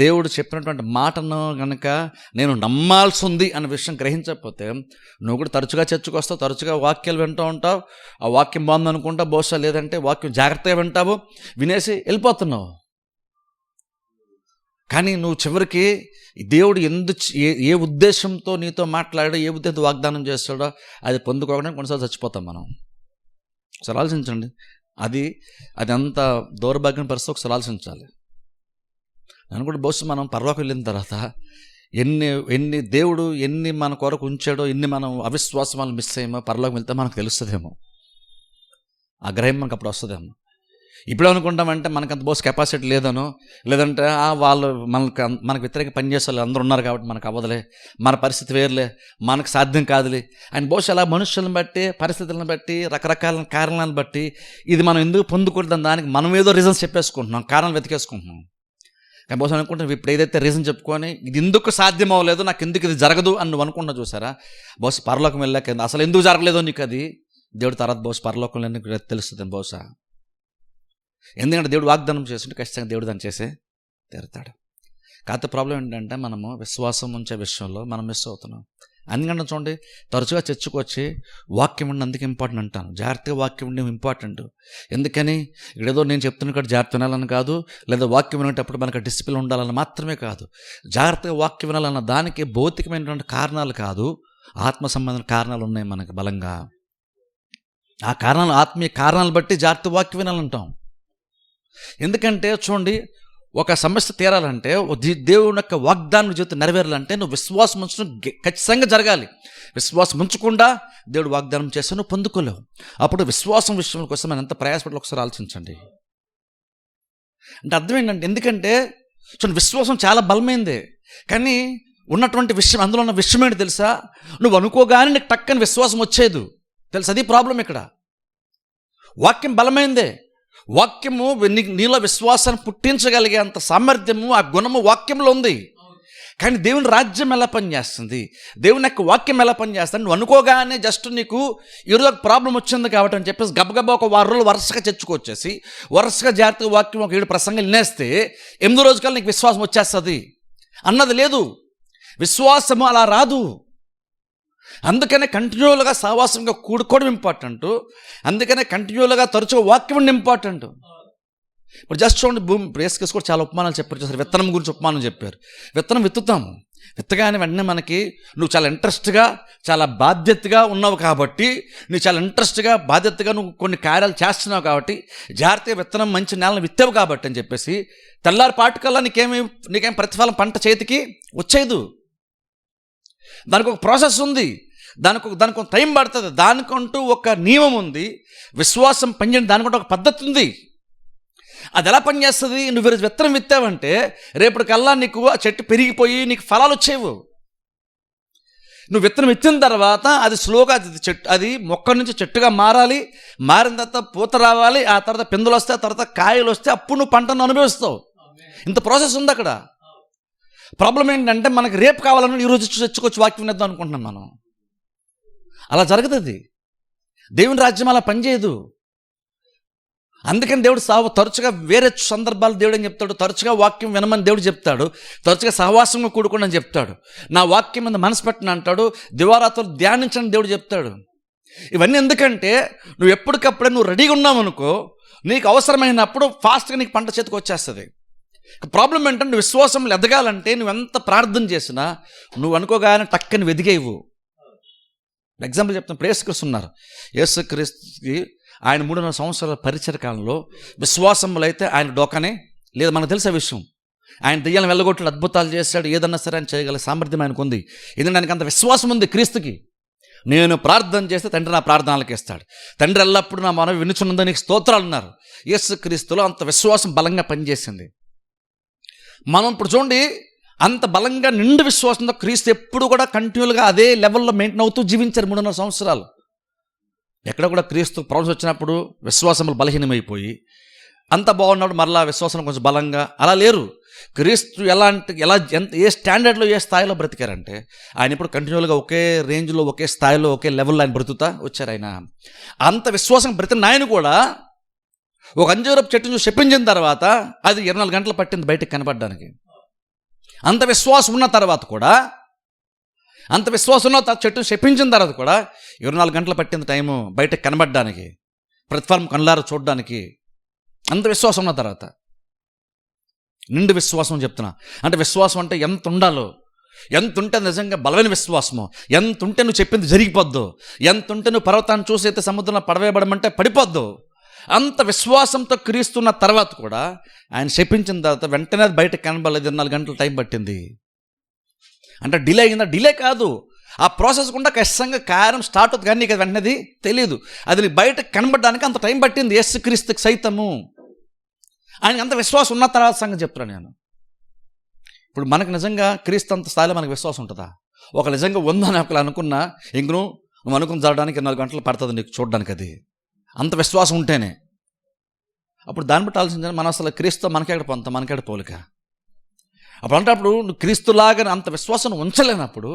దేవుడు చెప్పినటువంటి మాటను గనక నేను నమ్మాల్సి ఉంది అనే విషయం గ్రహించకపోతే, నువ్వు కూడా తరచుగా చర్చకు వస్తావు, తరచుగా వాక్యాలు వింటూ ఉంటావు. ఆ వాక్యం బాగుందనుకుంటా, బహుశా లేదంటే వాక్యం జాగ్రత్తగా వింటావు, వినేసి వెళ్ళిపోతున్నావు. కానీ నువ్వు చివరికి దేవుడు ఏ ఉద్దేశంతో నీతో మాట్లాడాడో, ఏ ఉద్దేశంతో వాగ్దానం చేస్తాడో అది పొందుకోకుండా కొన్నిసార్లు చచ్చిపోతాం మనం. ఒకసారి ఆలోచించండి. అది అంత దౌర్భాగ్యం పరిస్థితి ఒకసారి ఆలోచించాలి. నేను కూడా బహుశా మనం పరలోకం వెళ్ళిన తర్వాత ఎన్ని దేవుడు ఎన్ని మన కొరకు ఉంచాడో, ఎన్ని మనం అవిశ్వాసం వల్ల మిస్ అయ్యామో, పరలోకం వెళ్తే మనకు తెలుస్తుందేమో. ఆ గ్రహం మనకు అప్పుడు వస్తుందేమో. ఇప్పుడు అనుకుంటామంటే మనకంత బోస్ కెపాసిటీ లేదనో, లేదంటే వాళ్ళు మనకు వ్యతిరేక పనిచేసే వాళ్ళు అందరూ ఉన్నారు కాబట్టి మనకు అవ్వదులే, మన పరిస్థితి వేరులే, మనకు సాధ్యం కాదులే అని బహుశా అలా మనుషులను బట్టి, పరిస్థితులను బట్టి, రకరకాల కారణాలను బట్టి ఇది మనం ఎందుకు పొందుకుంటాం దానికి మనం ఏదో రీజన్స్ చెప్పేసుకుంటున్నాం, కారణాలు వెతికేసుకుంటున్నాం. కానీ బహుశా అనుకుంటాం ఇప్పుడు ఏదైతే రీజన్ చెప్పుకొని ఇది ఎందుకు సాధ్యం అవ్వలేదు, నాకు ఎందుకు ఇది జరగదు అని నువ్వు అనుకున్నా చూసారా, బహుశా పరలోకం వెళ్ళాక అసలు ఎందుకు జరగలేదో నీకు అది దేవుడు తర్వాత బహుశా పరలోకంలో నీకు తెలుస్తుంది బహుశా. ఎందుకంటే దేవుడు వాగ్దానం చేస్తుంటే ఖచ్చితంగా దేవుడు దాన్ని చేసే తీరుతాడు. కాకపోతే ప్రాబ్లం ఏంటంటే మనము విశ్వాసం ఉంచే విషయంలో మనం మిస్ అవుతున్నాం. అందుకంటే చూడండి, తరచుగా చర్చకు వచ్చి వాక్యం ఉండి అందుకు ఇంపార్టెంట్ అంటాను. జాగ్రత్తగా వాక్యం ఉండి ఇంపార్టెంట్. ఎందుకని ఇక్కడేదో నేను చెప్తున్న ఇక్కడ జాగ్రత్త వినాలని కాదు, లేదా వాక్యం వినేటప్పుడు మనకు డిసిప్లిన్ ఉండాలని మాత్రమే కాదు. జాగ్రత్తగా వాక్యం వినాలన్న దానికి భౌతికమైనటువంటి కారణాలు కాదు, ఆత్మ సంబంధమైన కారణాలు ఉన్నాయి మనకు బలంగా. ఆ కారణాలు ఆత్మీయ కారణాలు బట్టి జాగ్రత్త వాక్యం వినాలంటాం. ఎందుకంటే చూడండి, ఒక సమస్య తీరాలంటే, దేవుని యొక్క వాగ్దానం జీవితం నెరవేరాలంటే నువ్వు విశ్వాసం ఉంచడం ఖచ్చితంగా జరగాలి. విశ్వాసం ఉంచకుండా దేవుడు వాగ్దానం చేస్తే నువ్వు పొందుకోలేవు. అప్పుడు విశ్వాసం విషయం కోసం మనం ఎంత ప్రయాసపడాలో ఒకసారి ఆలోచించండి. అంటే అర్థం ఏంటంటే, ఎందుకంటే చూడండి విశ్వాసం చాలా బలమైందే, కానీ ఉన్నటువంటి విషయం, అందులో ఉన్న విషయం ఏంటి తెలుసా, నువ్వు అనుకోగానే నీకు టక్కని విశ్వాసం వచ్చేది తెలుసు. అది ప్రాబ్లం ఇక్కడ. వాక్యం బలమైందే, వాక్యము నీలో విశ్వాసాన్ని పుట్టించగలిగే అంత సామర్థ్యము, ఆ గుణము వాక్యంలో ఉంది. కానీ దేవుని రాజ్యం ఎలా పనిచేస్తుంది, దేవుని యొక్క వాక్యం ఎలా పనిచేస్తుంది, నువ్వు అనుకోగానే జస్ట్ నీకు ఈరోజు ఒక ప్రాబ్లం వచ్చింది కాబట్టి అని చెప్పేసి గబగబా ఒక 6 రోజులు వరుసగా చర్చకొచ్చేసి వరుసగా జాగ్రత్తగా వాక్యం ఒక 7 ప్రసంగాలు వినేస్తే 8వ రోజుకల్లా నీకు విశ్వాసం వచ్చేస్తుంది అన్నది లేదు. విశ్వాసము అలా రాదు. అందుకనే కంటిన్యూలుగా సావాసంగా కూడుకోవడం ఇంపార్టెంట్. అందుకనే కంటిన్యూలుగా తరచుగా వాక్యం ఉండి ఇంపార్టెంట్. ఇప్పుడు జస్ట్ చూడండి, ప్రేస్కేస్ కూడా చాలా ఉపమానాలు చెప్పారు చూసారు. విత్తనం గురించి ఉపమానం చెప్పారు. విత్తనం విత్తుతాము, విత్తగానే వెంటనే మనకి నువ్వు చాలా ఇంట్రెస్ట్గా, చాలా బాధ్యతగా ఉన్నావు కాబట్టి, నువ్వు చాలా ఇంట్రెస్ట్గా, బాధ్యతగా నువ్వు కొన్ని కార్యాలు చేస్తున్నావు కాబట్టి, జాగ్రత్తగా విత్తనం మంచి నేలను విత్తావు కాబట్టి అని చెప్పేసి తెల్లారి పాటుకల్లా నీకేం ప్రతిఫలం పంట చేతికి వచ్చేదు. దానికి ఒక ప్రాసెస్ ఉంది, దానికి ఒక టైం పడుతుంది, దానికంటూ ఒక నియమం ఉంది. విశ్వాసం పనిచేయడం దానికంటూ ఒక పద్ధతి ఉంది. అది ఎలా పనిచేస్తుంది, నువ్వు విత్తనం విత్తావంటే రేపటికల్లా నీకు ఆ చెట్టు పెరిగిపోయి నీకు ఫలాలు వచ్చేవు. నువ్వు విత్తనం విత్తిన తర్వాత అది స్లోగా అది మొక్క నుంచి చెట్టుగా మారాలి, మారిన తర్వాత పూత రావాలి, ఆ తర్వాత పిందులు వస్తే, ఆ తర్వాత కాయలు వస్తే అప్పుడు నువ్వు పంటను అనుభవిస్తావు. ఇంత ప్రాసెస్ ఉంది అక్కడ. ప్రాబ్లం ఏంటంటే మనకి రేపు కావాలని ఈరోజు చర్చకొచ్చి వాక్యం వినేద్దాం అనుకుంటున్నాం మనం. అలా జరుగుతుంది. దేవుని రాజ్యం అలా పనిచేయదు. అందుకని దేవుడు తరచుగా వేరే సందర్భాలు దేవుడు ఏం చెప్తాడు, తరచుగా వాక్యం వినమని దేవుడు చెప్తాడు, తరచుగా సహవాసంగా కూడుకోండి అని చెప్తాడు, నా వాక్యం మీద మనసు పెట్టిన అంటాడు, దివారాత్రులు ధ్యానించని దేవుడు చెప్తాడు. ఇవన్నీ ఎందుకంటే నువ్వు ఎప్పటికప్పుడే నువ్వు రెడీగా ఉన్నావు అనుకో, నీకు అవసరమైనప్పుడు ఫాస్ట్గా నీకు పంట చేతికి వచ్చేస్తుంది. ప్రాబ్లం ఏంటంటే విశ్వాసంలో ఎదగాలంటే నువ్వు ఎంత ప్రార్థన చేసినా నువ్వు అనుకోగానే టక్కని వెదిగేవు. ఎగ్జాంపుల్ చెప్తాను, యేసుక్రీస్తు ఉన్నారు. యేసుక్రీస్తుకి ఆయన 3.5 సంవత్సరాల పరిచయ కాలంలో విశ్వాసంలో అయితే ఆయన డోకనే లేదు, మనకు తెలిసే విషయం. ఆయన దెయ్యాలను వెళ్ళగొట్టాడు, అద్భుతాలు చేశాడు, ఏదన్నా సరే ఆయన చేయగల సామర్థ్యం ఆయనకు ఉంది. ఎందుకంటే ఆయనకు అంత విశ్వాసం ఉంది క్రీస్తుకి. నేను ప్రార్థన చేస్తే తండ్రి నా ప్రార్థనలకు ఇస్తాడు, తండ్రి ఎల్లప్పుడూ నా మనవి వినుచున్నదని స్తోత్రాలు అన్నారు. యేసుక్రీస్తులో అంత విశ్వాసం బలంగా పనిచేసింది. మనం ఇప్పుడు చూడండి, అంత బలంగా నిండు విశ్వాసంతో క్రీస్తు ఎప్పుడు కూడా కంటిన్యూలుగా అదే లెవెల్లో మెయింటైన్ అవుతూ జీవించారు 3.5 సంవత్సరాలు. ఎక్కడ కూడా క్రీస్తు ప్రాబ్లమ్స్ వచ్చినప్పుడు విశ్వాసములు బలహీనమైపోయి అంత బాగున్నప్పుడు మరలా విశ్వాసం కొంచెం బలంగా అలా లేరు. క్రీస్తు ఏ స్టాండర్డ్లో ఏ స్థాయిలో బ్రతికారంటే ఆయన ఇప్పుడు కంటిన్యూల్గా ఒకే రేంజ్లో ఒకే స్థాయిలో ఒకే లెవెల్లో ఆయన బ్రతుకుతా వచ్చారు. ఆయన అంత విశ్వాసం బ్రతిన ఆయన కూడా ఒక అంజూరపు చెట్టును చూసి చెప్పించిన తర్వాత అది 24 గంటలు పట్టింది బయటకు కనపడడానికి. అంత విశ్వాసం ఉన్న తర్వాత కూడా చెట్టును చెప్పించిన తర్వాత కూడా 24 గంటలు పట్టింది టైము బయటకు కనబడడానికి, ప్రతిఫలం కళ్ళారా చూడడానికి. అంత విశ్వాసం ఉన్న తర్వాత నిండు విశ్వాసం చెప్తున్నా. అంటే విశ్వాసం అంటే ఎంత ఉండాలో, ఎంత ఉంటే నిజంగా బలమైన విశ్వాసము, ఎంత ఉంటే నువ్వు చెప్పింది జరిగిపోద్దు, ఎంత ఉంటే నువ్వు పర్వతాన్ని చూసి అయితే సముద్రంలో పడవేయబడమంటే పడిపోద్దు. అంత విశ్వాసంతో క్రీస్తున్న తర్వాత కూడా ఆయన చెప్పించిన తర్వాత వెంటనే అది బయటకు కనబడలేదు. 24 గంటలు టైం పట్టింది. అంటే డిలే అయిందా? డిలే కాదు. ఆ ప్రాసెస్ కూడా ఖచ్చితంగా కార్యం స్టార్ట్ అవుతుంది, కానీ నీకు అది వెంటనేది తెలియదు. అది నీకు బయటకు కనబడడానికి అంత టైం పట్టింది. యేసుక్రీస్తుకి సైతము ఆయనకి అంత విశ్వాసం ఉన్న తర్వాత సంగతి చెప్తున్నాను నేను. ఇప్పుడు మనకు నిజంగా క్రీస్తు అంత స్థాయిలో మనకు విశ్వాసం ఉంటుందా? ఒక నిజంగా ఉందని ఒకళ్ళు అనుకున్నా ఇంక నువ్వు అనుకుని జరగడానికి 24 గంటలు పడుతుంది నీకు చూడడానికి. అది అంత విశ్వాసం ఉంటేనే. అప్పుడు దాన్ని బట్టి ఆలోచించాలి, మనం అసలు క్రీస్తు మనకెక్కడ పోలిక. అప్పుడు అంటే అప్పుడు నువ్వు క్రీస్తులాగా అంత విశ్వాసం ఉంచలేనప్పుడు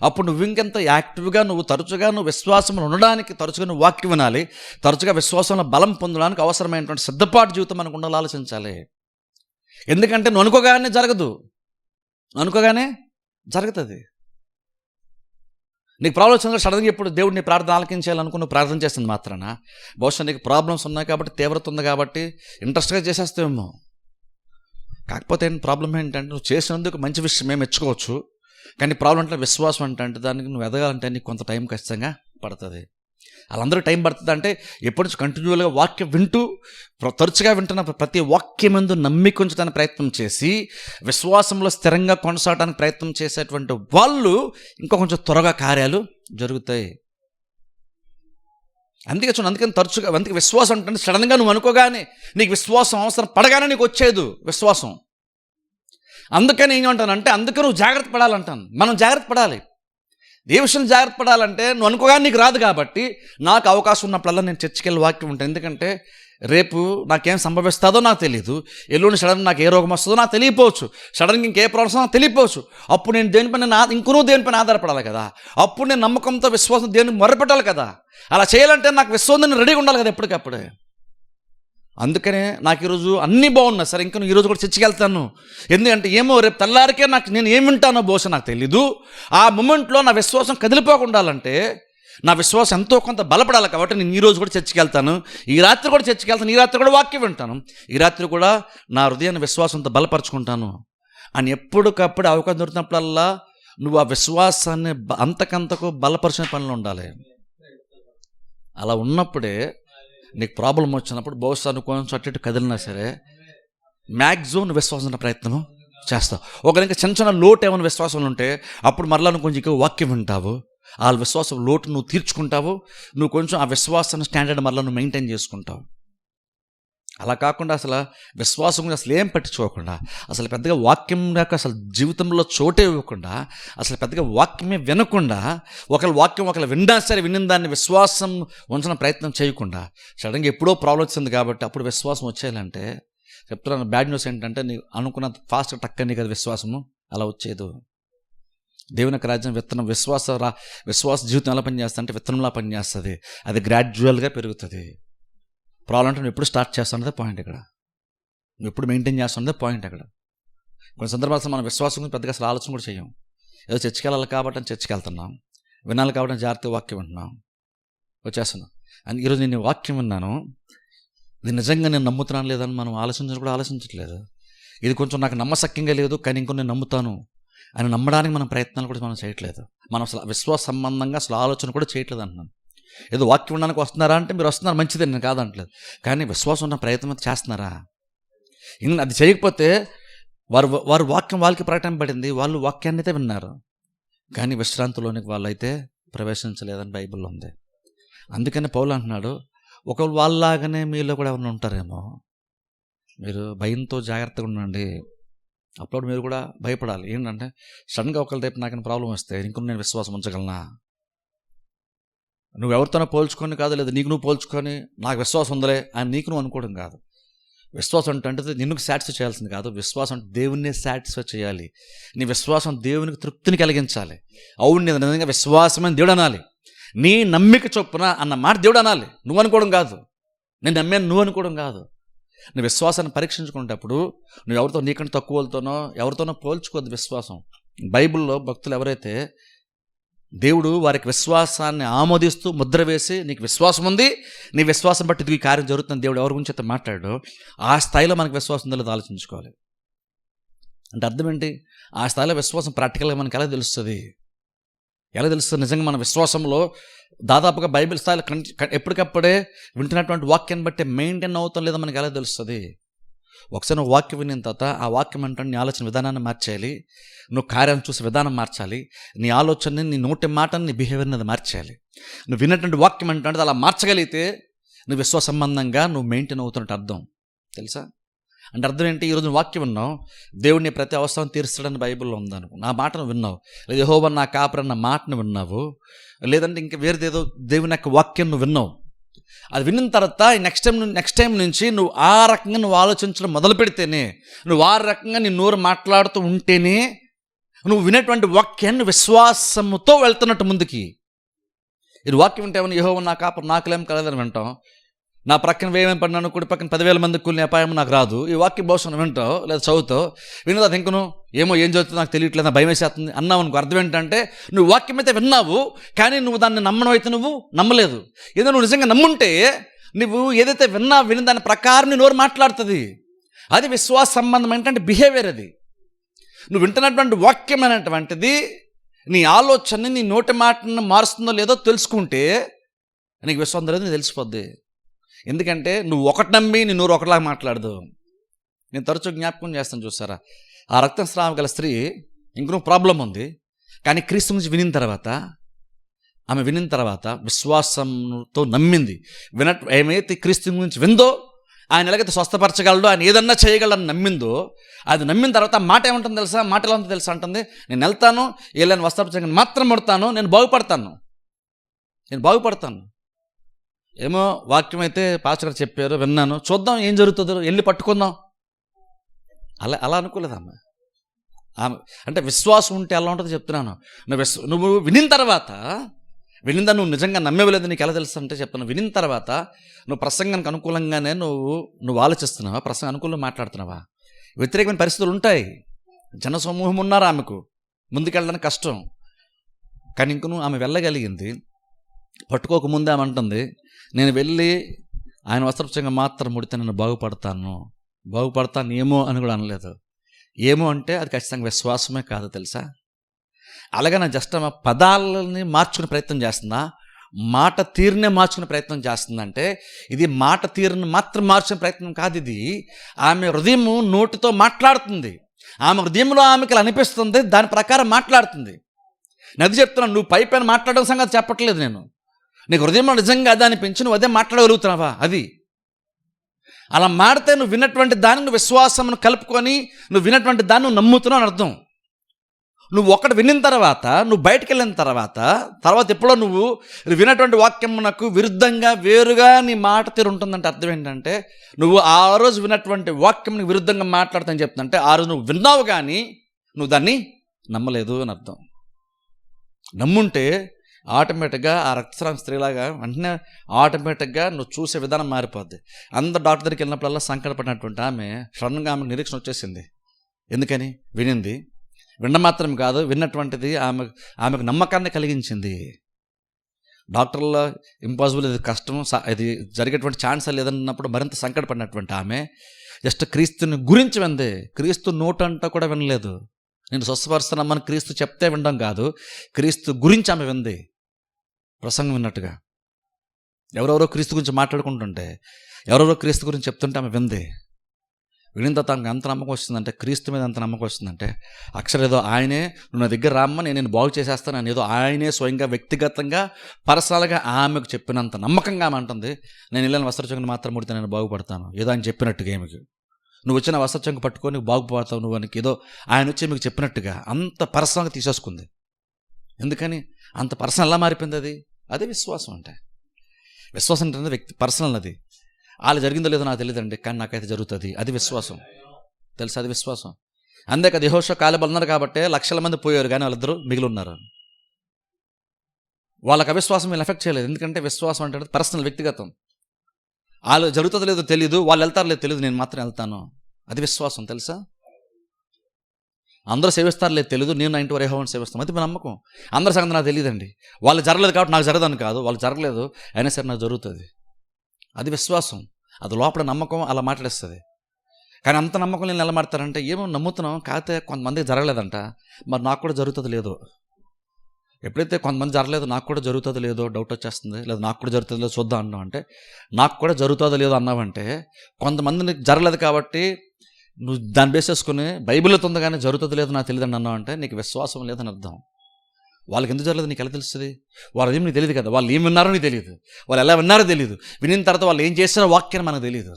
అప్పుడు నువ్వు ఇంకెంత యాక్టివ్గా తరచుగా విశ్వాసంలో ఉండడానికి తరచుగా నువ్వు వాక్యం వినాలి. తరచుగా విశ్వాసంలో బలం పొందడానికి అవసరమైనటువంటి సిద్ధపాటు జీవితం మనకు ఉండాలి, ఆలోచించాలి. ఎందుకంటే నువ్వు అనుకోగానే జరుగుతుంది. నీకు ప్రాబ్లమ్స్ వచ్చినప్పుడు సడన్గా ఇప్పుడు దేవుడు నీ ప్రార్థన ఆలకించాలనుకుని నువ్వు ప్రార్థన చేస్తుంది మాత్రాన బహుశా నీకు ప్రాబ్లమ్స్ ఉన్నాయి కాబట్టి, తీవ్రత ఉంది కాబట్టి ఇంట్రెస్ట్గా చేసేస్తావేమో. కాకపోతే ప్రాబ్లం ఏంటంటే నువ్వు చేసినందుకు మంచి విషయం మేము మెచ్చుకోవచ్చు, కానీ ప్రాబ్లం అంటే విశ్వాసం అంటే దానికి నువ్వు ఎదగాలంటే నీకు కొంత టైం ఖచ్చితంగా పడుతుంది. వాళ్ళందరూ టైం పడుతుంది అంటే ఎప్పటి నుంచి కంటిన్యూగా వాక్యం వింటూ తరచుగా వింటున్న ప్రతి వాక్యం ముందు నమ్మిక ఉంచడానికి ప్రయత్నం చేసి విశ్వాసంలో స్థిరంగా కొనసాగడానికి ప్రయత్నం చేసేటువంటి వాళ్ళు ఇంకా కొంచెం త్వరగా కార్యాలు జరుగుతాయి. అందుకని తరచుగా విశ్వాసం అంటే సడన్గా నువ్వు అనుకోగానే నీకు విశ్వాసం అవసరం పడగానే నీకు వచ్చేది విశ్వాసం. అందుకని ఏమంటానంటే అందుకే నువ్వు జాగ్రత్త పడాలంటాను. మనం జాగ్రత్త పడాలి. ఏ విషయం జాగ్రత్త పడాలంటే నువ్వు అనుకోగానే నీకు రాదు కాబట్టి నాకు అవకాశం ఉన్నప్పుడల్లా నేను చర్చికి వెళ్ళి వాక్యం ఉంటాను. ఎందుకంటే రేపు నాకేం సంభవిస్తుందో నాకు తెలియదు, ఎల్లుండి సడన్గా నాకు ఏ రోగం వస్తుందో నాకు తెలియపోవచ్చు, సడన్గా ఇంకే ప్రాబ్లమ్స్ నాకు తెలియపోవచ్చు. అప్పుడు నేను దేనిపైన దేనిపైన ఆధారపడాలి కదా. అప్పుడు నేను నమ్మకంతో విశ్వాసం దేనికి మొరపెట్టాలి కదా. అలా చేయాలంటే నాకు విశ్వాసం రెడీగా ఉండాలి కదా ఎప్పటికప్పుడే. అందుకనే నాకు ఈరోజు అన్నీ బాగున్నాయి సరే, ఇంకా ఈరోజు కూడా చర్చికి వెళ్తాను. ఎందుకంటే ఏమో రేపు తెల్లారికే నేను ఏమి వింటానో బహుశా నాకు తెలీదు. ఆ మూమెంట్లో నా విశ్వాసం కదిలిపోకుండాలంటే నా విశ్వాసం ఎంతో కొంత బలపడాలి కాబట్టి నేను ఈరోజు కూడా చర్చికి వెళ్తాను, ఈ రాత్రి కూడా చర్చికి వెళ్తాను, ఈ రాత్రి కూడా వాక్యం వింటాను, ఈ రాత్రి కూడా నా హృదయాన్ని విశ్వాసంతో బలపరుచుకుంటాను అని ఎప్పటికప్పుడు అవకాశం దొరికినప్పుడల్లా నువ్వు ఆ విశ్వాసాన్ని అంతకంతకు బలపరిచిన పనులు ఉండాలి. అలా ఉన్నప్పుడే నీకు ప్రాబ్లం వచ్చినప్పుడు బహుశా నువ్వు కొంచెం అటు కదిలినా సరే మ్యాక్సిమం విశ్వాసం ప్రయత్నం చేస్తావు. ఒకవేళ ఇంకా చిన్న లోటు ఏమైనా విశ్వాసంలో ఉంటే అప్పుడు మరలా నువ్వు కొంచెం ఎక్కువ వాక్యం వింటావు, ఆ విశ్వాసం లోటు నువ్వు తీర్చుకుంటావు, నువ్వు కొంచెం ఆ విశ్వాసాన్ని స్టాండర్డ్ మరలా నువ్వు మెయింటైన్ చేసుకుంటావు. అలా కాకుండా అసలు విశ్వాసం అసలు ఏం పట్టించుకోకుండా అసలు పెద్దగా వాక్యం దాకా అసలు జీవితంలో చోటే ఇవ్వకుండా అసలు పెద్దగా వాక్యమే వినకుండా ఒకళ్ళు విన్నా సరే విన్న దాన్ని విశ్వాసం ఉంచిన ప్రయత్నం చేయకుండా సడన్గా ఎప్పుడో ప్రాబ్లం వచ్చింది కాబట్టి అప్పుడు విశ్వాసం వచ్చేయాలంటే చెప్తున్నాను. బ్యాడ్ న్యూస్ ఏంటంటే నీకు అనుకున్న ఫాస్ట్గా టక్కని కదా విశ్వాసము అలా వచ్చేదు. దేవుని యొక్క రాజ్యం విత్తనం విశ్వాస జీవితం ఎలా పనిచేస్తుంది అంటే విత్తనంలా పనిచేస్తుంది. అది గ్రాడ్యువల్గా పెరుగుతుంది. ప్రాబ్లం అంటే నువ్వు ఎప్పుడు స్టార్ట్ చేస్తున్నదే పాయింట్ ఇక్కడ, నువ్వు ఎప్పుడు మెయింటైన్ చేస్తున్నదే పాయింట్ అక్కడ. కొన్ని సందర్భాలు మనం విశ్వాసం గురించి పెద్దగా అసలు ఆలోచన కూడా చేయం. ఏదో చర్చికి వెళ్ళాలి కాబట్టి అని చర్చికి వెళ్తున్నాం, వినాలి కాబట్టి జాగ్రత్తగా వాక్యం వింటున్నాం, వచ్చేస్తున్నాం. అని ఈరోజు నేను వాక్యం విన్నాను, ఇది నిజంగా నేను నమ్ముతున్నాను లేదని మనం ఆలోచించట్లేదు. ఇది కొంచెం నాకు నమ్మశక్యంగా లేదు కానీ ఇంకొన్ని నేను నమ్ముతాను అని నమ్మడానికి మనం ప్రయత్నాలు కూడా మనం చేయట్లేదు. మనం అసలు విశ్వాస సంబంధంగా అసలు ఆలోచన కూడా చేయట్లేదు అంటున్నాను. ఏదో వాక్యం ఉండడానికి వస్తున్నారా అంటే మీరు వస్తున్నారు, మంచిదే, నేను కాదంటలేదు, కానీ విశ్వాసం ఉన్న ప్రయత్నం చేస్తున్నారా? అది చేయకపోతే వారు వాక్యం వాళ్ళకి ప్రకటన పడింది, వాళ్ళు వాక్యాన్ని అయితే విన్నారు కానీ విశ్రాంతిలోనికి వాళ్ళైతే ప్రవేశించలేదని బైబిల్లో ఉంది. అందుకని పౌలు అంటున్నాడు, ఒకవేళ వాళ్ళలాగానే మీలో కూడా ఎవరైనా ఉంటారేమో, మీరు భయంతో జాగ్రత్తగా ఉండండి. అప్పుడు మీరు కూడా భయపడాలి. ఏంటంటే సడన్గా ఒకరి వైపు నాకు ప్రాబ్లం వస్తే ఇంకొన్ని నేను విశ్వాసం ఉంచగలనా? నువ్వు ఎవరితోనో పోల్చుకొని కాదు, లేదా నీకు నువ్వు పోల్చుకొని నాకు విశ్వాసం ఉందలే అని నీకు నువ్వు అనుకోవడం కాదు. విశ్వాసం అంటే నిన్ను సాటిస్ఫై చేయాల్సింది కాదు. విశ్వాసం అంటే దేవుణ్ణి సాటిస్ఫై చేయాలి. నీ విశ్వాసం దేవునికి తృప్తిని కలిగించాలి. అవును, నేను నిజంగా విశ్వాసమని దేవుడు అనాలి. నీ నమ్మిక చొప్పున అన్న మాట దేవుడు అనాలి. నువ్వు అనుకోవడం కాదు. నేను నమ్మాను నువ్వు అనుకోవడం కాదు. నీ విశ్వాసాన్ని పరీక్షించుకునేటప్పుడు నువ్వు ఎవరితో నీకంటే తక్కువతోనో ఎవరితోనో పోల్చుకోవద్దు. విశ్వాసం బైబిల్లో భక్తులు ఎవరైతే దేవుడు వారికి విశ్వాసాన్ని ఆమోదిస్తూ ముద్ర వేసి నీకు విశ్వాసం ఉంది, నీ విశ్వాసం బట్టి ఇది ఈ కార్యం జరుగుతుంది దేవుడు ఎవరి గురించి అయితే మాట్లాడో ఆ స్థాయిలో మనకు విశ్వాసం ఉందో లేదో ఆలోచించుకోవాలి. అంటే అర్థం ఏంటి? ఆ స్థాయిలో విశ్వాసం ప్రాక్టికల్గా మనకి ఎలా తెలుస్తుంది? ఎలా తెలుస్తుంది నిజంగా మన విశ్వాసంలో? దాదాపుగా బైబిల్ స్థాయిలో ఎప్పటికప్పుడే వింటున్నటువంటి వాక్యాన్ని బట్టి మెయింటైన్ అవుతాం లేదా మనకి ఎలా తెలుస్తుంది? ఒకసారి నువ్వు వాక్యం విన్న తర్వాత ఆ వాక్యం అంటే నీ ఆలోచన విధానాన్ని మార్చేయాలి, నువ్వు కార్యాన్ని చూసే విధానం మార్చాలి, నీ ఆలోచనని, నీ నోటి మాటని, నీ బిహేవియర్ని అది మార్చేయాలి. నువ్వు విన్నటువంటి వాక్యం అంటే అలా మార్చగలిగితే నువ్వు విశ్వాస సంబంధంగా నువ్వు మెయింటైన్ అవుతున్నట్టు అర్థం. తెలుసా? అంటే అర్థం ఏంటి? ఈరోజు వాక్యం విన్నావు, దేవుడిని ప్రతి అవసరం తీరుస్తాడని బైబిల్లో ఉందనుకో, నా మాటను విన్నావు, లేదా యెహోవా నా కాపరన్న మాటను విన్నావు, లేదంటే ఇంకా వేరేదేదో దేవుని యొక్క వాక్యం నువ్వు విన్నావు. అది విన్న తర్వాత నెక్స్ట్ టైం నుంచి నువ్వు ఆ రకంగా నువ్వు ఆలోచించడం మొదలు పెడితేనే, నువ్వు ఆ రకంగా నీ నోరు మాట్లాడుతూ ఉంటేనే నువ్వు వినేటువంటి వాక్యాన్ని విశ్వాసముతో వెళ్తున్నట్టు ముందుకి. ఇది వాక్యం వింటే ఏమన్నా యెహోవా నా కాపరి నాకులేం కలదని వింటాం, నా ప్రక్కన వేయమని పడినాను కుడి పక్కన 10,000 మంది కూలిన అపాయం నాకు రాదు. ఈ వాక్య భవిష్యత్తు వింటావు లేదా చదువుతావు, వినదా ఇంకను ఏమో ఏం చదువుతుందో నాకు తెలియట్లేదు, నా భయం వేసేస్తుంది అన్నావు అనుకో. అర్థం ఏంటంటే నువ్వు వాక్యం అయితే విన్నావు, కానీ నువ్వు దాన్ని నమ్మడం అయితే నువ్వు నమ్మలేదు. ఏదో నువ్వు నిజంగా నమ్ముంటే నువ్వు ఏదైతే విని దాని ప్రకారం నీ నోరు మాట్లాడుతుంది. అది విశ్వాస సంబంధం ఏంటంటే బిహేవియర్. అది నువ్వు వింటున్నటువంటి వాక్యం అనేటువంటిది నీ ఆలోచనని, నీ నోటి మాటను మారుస్తుందో లేదో తెలుసుకుంటే నీకు విశ్వాసం లేదు, నీకు తెలిసిపోద్ది. ఎందుకంటే నువ్వు ఒకటి నమ్మి నీ నోరు ఒకటిలాగా మాట్లాడదు. నేను తరచూ జ్ఞాపకం చేస్తాను, చూసారా? ఆ రక్తస్రావం గల స్త్రీ ఇంకొక ప్రాబ్లం ఉంది, కానీ క్రీస్తు నుంచి వినిన తర్వాత విశ్వాసంతో నమ్మింది. ఏమైతే క్రీస్తు గురించి విందో, ఆయన ఎలాగైతే స్వస్థపరచగలడో, ఆయన ఏదన్నా చేయగలడని నమ్మిందో, అది నమ్మిన తర్వాత మాట ఏమంటుంది తెలుసా? మాట ఎలా ఉంటుందో తెలుసా? అంటుంది, నేను వెళ్తాను, వీళ్ళని వస్త్రపరచగా మాత్రం ముడతాను, నేను బాగుపడతాను. ఏమో వాక్యం అయితే పాస్టర్ గారు చెప్పారు, విన్నాను, చూద్దాం ఏం జరుగుతుందో, వెళ్ళి పట్టుకుందాం. అలా అనుకోలేదు ఆమె. అంటే విశ్వాసం ఉంటే ఎలా ఉంటుందో చెప్తున్నాను. నువ్వు వినిన తర్వాత, వినిందా నువ్వు నిజంగా నమ్మేవలేదు, నీకు ఎలా తెలుసు అంటే చెప్తాను. వినిన తర్వాత నువ్వు ప్రసంగానికి అనుకూలంగానే నువ్వు ఆలోచిస్తున్నావా? ప్రసంగం అనుకూలంగా మాట్లాడుతున్నావా? వ్యతిరేకమైన పరిస్థితులు ఉంటాయి, జనసమూహం ఉన్నారు, ఆమెకు ముందుకెళ్ళడానికి కష్టం. కానీ ఇంకను ఆమె వెళ్ళగలిగింది. పట్టుకోకముందే ఆమె అంటుంది, నేను వెళ్ళి ఆయన వస్త్రపంచంగా మాత్రం ముడితే నేను బాగుపడతాను ఏమో అని కూడా అనలేదు. ఏమో అంటే అది ఖచ్చితంగా విశ్వాసమే కాదు, తెలుసా? అలాగే నా జస్ట్ ఆమె పదాలని మార్చుకునే ప్రయత్నం చేస్తుందా, మాట తీరునే మార్చుకునే ప్రయత్నం చేస్తుందంటే ఇది మాట తీరుని మాత్రం మార్చుకునే ప్రయత్నం కాదు. ఇది ఆమె హృదయం నోటితో మాట్లాడుతుంది. ఆమె హృదయంలో ఆమెకి అనిపిస్తుంది, దాని ప్రకారం మాట్లాడుతుంది. నది చెప్తున్నాను, నువ్వు పైన మాట్లాడడం సంగతి చెప్పట్లేదు నేను. నీకు హృదయంలో నిజంగా అదే అనిపించి నువ్వు అదే మాట్లాడగలుగుతున్నావా? అది అలా మాడితే నువ్వు విన్నటువంటి దాన్ని, నువ్వు విశ్వాసమును కలుపుకొని నువ్వు విన్నటువంటి దాన్ని నువ్వు నమ్ముతున్నావు అని అర్థం. నువ్వు ఒకటి వినిన తర్వాత, నువ్వు బయటకు వెళ్ళిన తర్వాత ఎప్పుడో నువ్వు విన్నటువంటి వాక్యమునకు విరుద్ధంగా వేరుగా నీ మాట తీరు ఉంటుందంటే అర్థం ఏంటంటే నువ్వు ఆ రోజు విన్నటువంటి వాక్యంకి విరుద్ధంగా మాట్లాడుతాని చెప్తుందంటే ఆ రోజు నువ్వు విన్నావు కానీ నువ్వు దాన్ని నమ్మలేదు అని అర్థం. నమ్ముంటే ఆటోమేటిక్గా ఆ రక్తస్రావం స్త్రీలాగా వెంటనే ఆటోమేటిక్గా నువ్వు చూసే విధానం మారిపోద్ది. అందరు డాక్టర్ దగ్గరికి వెళ్ళినప్పుడల్లా సంకటపడినటువంటి ఆమె సడన్గా ఆమెకు నిరీక్షణ వచ్చేసింది. ఎందుకని? వినడం మాత్రం కాదు, విన్నటువంటిది ఆమెకు నమ్మకాన్ని కలిగించింది. డాక్టర్లో ఇంపాసిబుల్, ఇది కష్టం, ఇది జరిగేటువంటి ఛాన్స్ లేదన్నప్పుడు మరింత సంకటపడినటువంటి ఆమె జస్ట్ క్రీస్తుని గురించి వింది. క్రీస్తు నోటంట కూడా వినలేదు. నేను స్వస్థపరుస్తున్నామని క్రీస్తు చెప్తే వినడం కాదు, క్రీస్తు గురించి ఆమె వింది. ప్రసంగం విన్నట్టుగా ఎవరెవరో క్రీస్తు గురించి మాట్లాడుకుంటుంటే, ఎవరెవరో క్రీస్తు గురించి చెప్తుంటే ఆమె వింది. వినిన తర్వాత ఆమెకు ఎంత నమ్మకం వస్తుందంటే, క్రీస్తు మీద ఎంత నమ్మకం వస్తుందంటే, అక్షరం ఏదో ఆయనే నువ్వు నా దగ్గర రామ్మని నేను బాగు చేసేస్తాను అని ఏదో ఆయనే స్వయంగా వ్యక్తిగతంగా పర్సనల్గా ఆమెకు చెప్పినంత నమ్మకంగా ఆమె అంటుంది, నేను ఇళ్ళని వస్త్రచంగుని మాత్రం ముడితే నేను బాగుపడతాను. ఏదో ఆయన చెప్పినట్టుగా ఏమికి నువ్వు వచ్చిన వస్త్రచంగు పట్టుకొని బాగుపడతావు నువ్వు అని ఏదో ఆయన వచ్చి మీకు చెప్పినట్టుగా అంత పర్సనల్గా తీసేసుకుంది. ఎందుకని అంత పర్సనల్ ఎలా మారిపోయింది? అదే విశ్వాసం అంటే. విశ్వాసం అంటే వ్యక్తి పర్సనల్. అది వాళ్ళు జరిగిందో లేదో నాకు తెలియదండి, కానీ నాకైతే జరుగుతుంది. అది విశ్వాసం, తెలుసా? అది విశ్వాసం. అంతే కదా, యెహోషువ కాలేబు ఉన్నారు కాబట్టి లక్షల మంది పోయారు, కానీ వాళ్ళిద్దరూ మిగిలి ఉన్నారు. వాళ్ళకి అవిశ్వాసం వీళ్ళు ఎఫెక్ట్ చేయలేదు. ఎందుకంటే విశ్వాసం అంటే పర్సనల్, వ్యక్తిగతం. వాళ్ళు జరుగుతుందో లేదో తెలియదు, వాళ్ళు వెళ్తారో లేదో తెలియదు, నేను మాత్రం వెళ్తాను. అది విశ్వాసం, తెలుసా? అందరూ సేవిస్తారు లేదు తెలియదు, నేను నా ఇంటి వరకు యెహోవాను సేవిస్తాను, అది నమ్మకం. అందరి సంగతి నాకు తెలియదండి. వాళ్ళు జరగలేదు కాబట్టి నాకు జరగదని కాదు, వాళ్ళు జరగలేదు అయినా సరే నాకు జరుగుతుంది. అది విశ్వాసం. అది లోపల నమ్మకం అలా మాట్లాడేస్తుంది. కానీ అంత నమ్మకం నేను ఎలా మాట్లాడతారంటే, ఏమో నమ్ముతున్నాం కాకపోతే కొంతమందికి జరగలేదంట, మరి నాకు కూడా జరుగుతుంది లేదో. ఎప్పుడైతే కొంతమంది జరగలేదు నాకు కూడా జరుగుతుందో లేదో డౌట్ వచ్చేస్తుంది, లేదా నాకు కూడా జరుగుతుందో లేదో చూద్దాం అన్నావు అంటే, నాకు కూడా జరుగుతుందో లేదో అన్నావంటే, కొంతమందిని జరగలేదు కాబట్టి నువ్వు దాన్ని బేస్ చేసుకుని బైబిల్లో ఉంది కానీ జరుగుతుందో లేదో నాకు తెలియదని అన్నావు అంటే నీకు విశ్వాసం లేదని అర్థం. వాళ్ళకి ఎందుకు జరగలేదు నీకు ఎలా తెలుస్తుంది? వాళ్ళు ఏమి నీకు తెలియదు కదా, వాళ్ళు ఏం విన్నారో నీకు తెలియదు, వాళ్ళు ఎలా విన్నారో తెలియదు, వినిన తర్వాత వాళ్ళు ఏం చేస్తారో వాక్యాన్ని మనకు తెలియదు.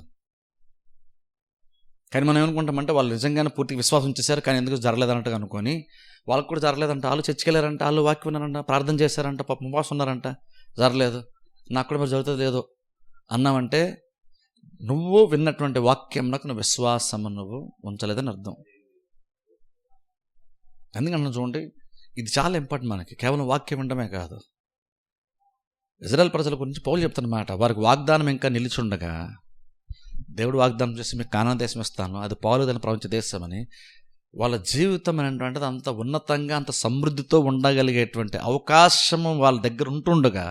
కానీ మనం ఏమనుకుంటామంటే వాళ్ళు నిజంగానే పూర్తిగా విశ్వాసం చేశారు కానీ ఎందుకు జరగలేదన్నట్టుగా అనుకొని, వాళ్ళకు కూడా జరగలేదంట, వాళ్ళు చర్చికెళ్ళారంట, వాళ్ళు వాక్యం విన్నారంట, ప్రార్థన చేశారంట, పాపం ఉపవాసం ఉన్నారంట, జరగలేదు, నాకు కూడా మరి జరుగుతుంది లేదో అన్నామంటే నువ్వు విన్నటువంటి వాక్యంలో నువ్వు విశ్వాసము నువ్వు ఉంచలేదని అర్థం. ఎందుకంటే చూడండి, ఇది చాలా ఇంపార్టెంట్ మనకి. కేవలం వాక్యం వినడమే కాదు. ఇజ్రాయెల్ ప్రజల గురించి పౌలు చెప్తున్నమాట, వారికి వాగ్దానం ఇంకా నిలిచుండగా దేవుడు వాగ్దానం చేసి మీకు కానాను దేశం ఇస్తాను, అది పాలు దాని ప్రపంచ దేశమని. వాళ్ళ జీవితం అనేటువంటిది అంత ఉన్నతంగా అంత సమృద్ధితో ఉండగలిగేటువంటి అవకాశము వాళ్ళ దగ్గర ఉంటుండగా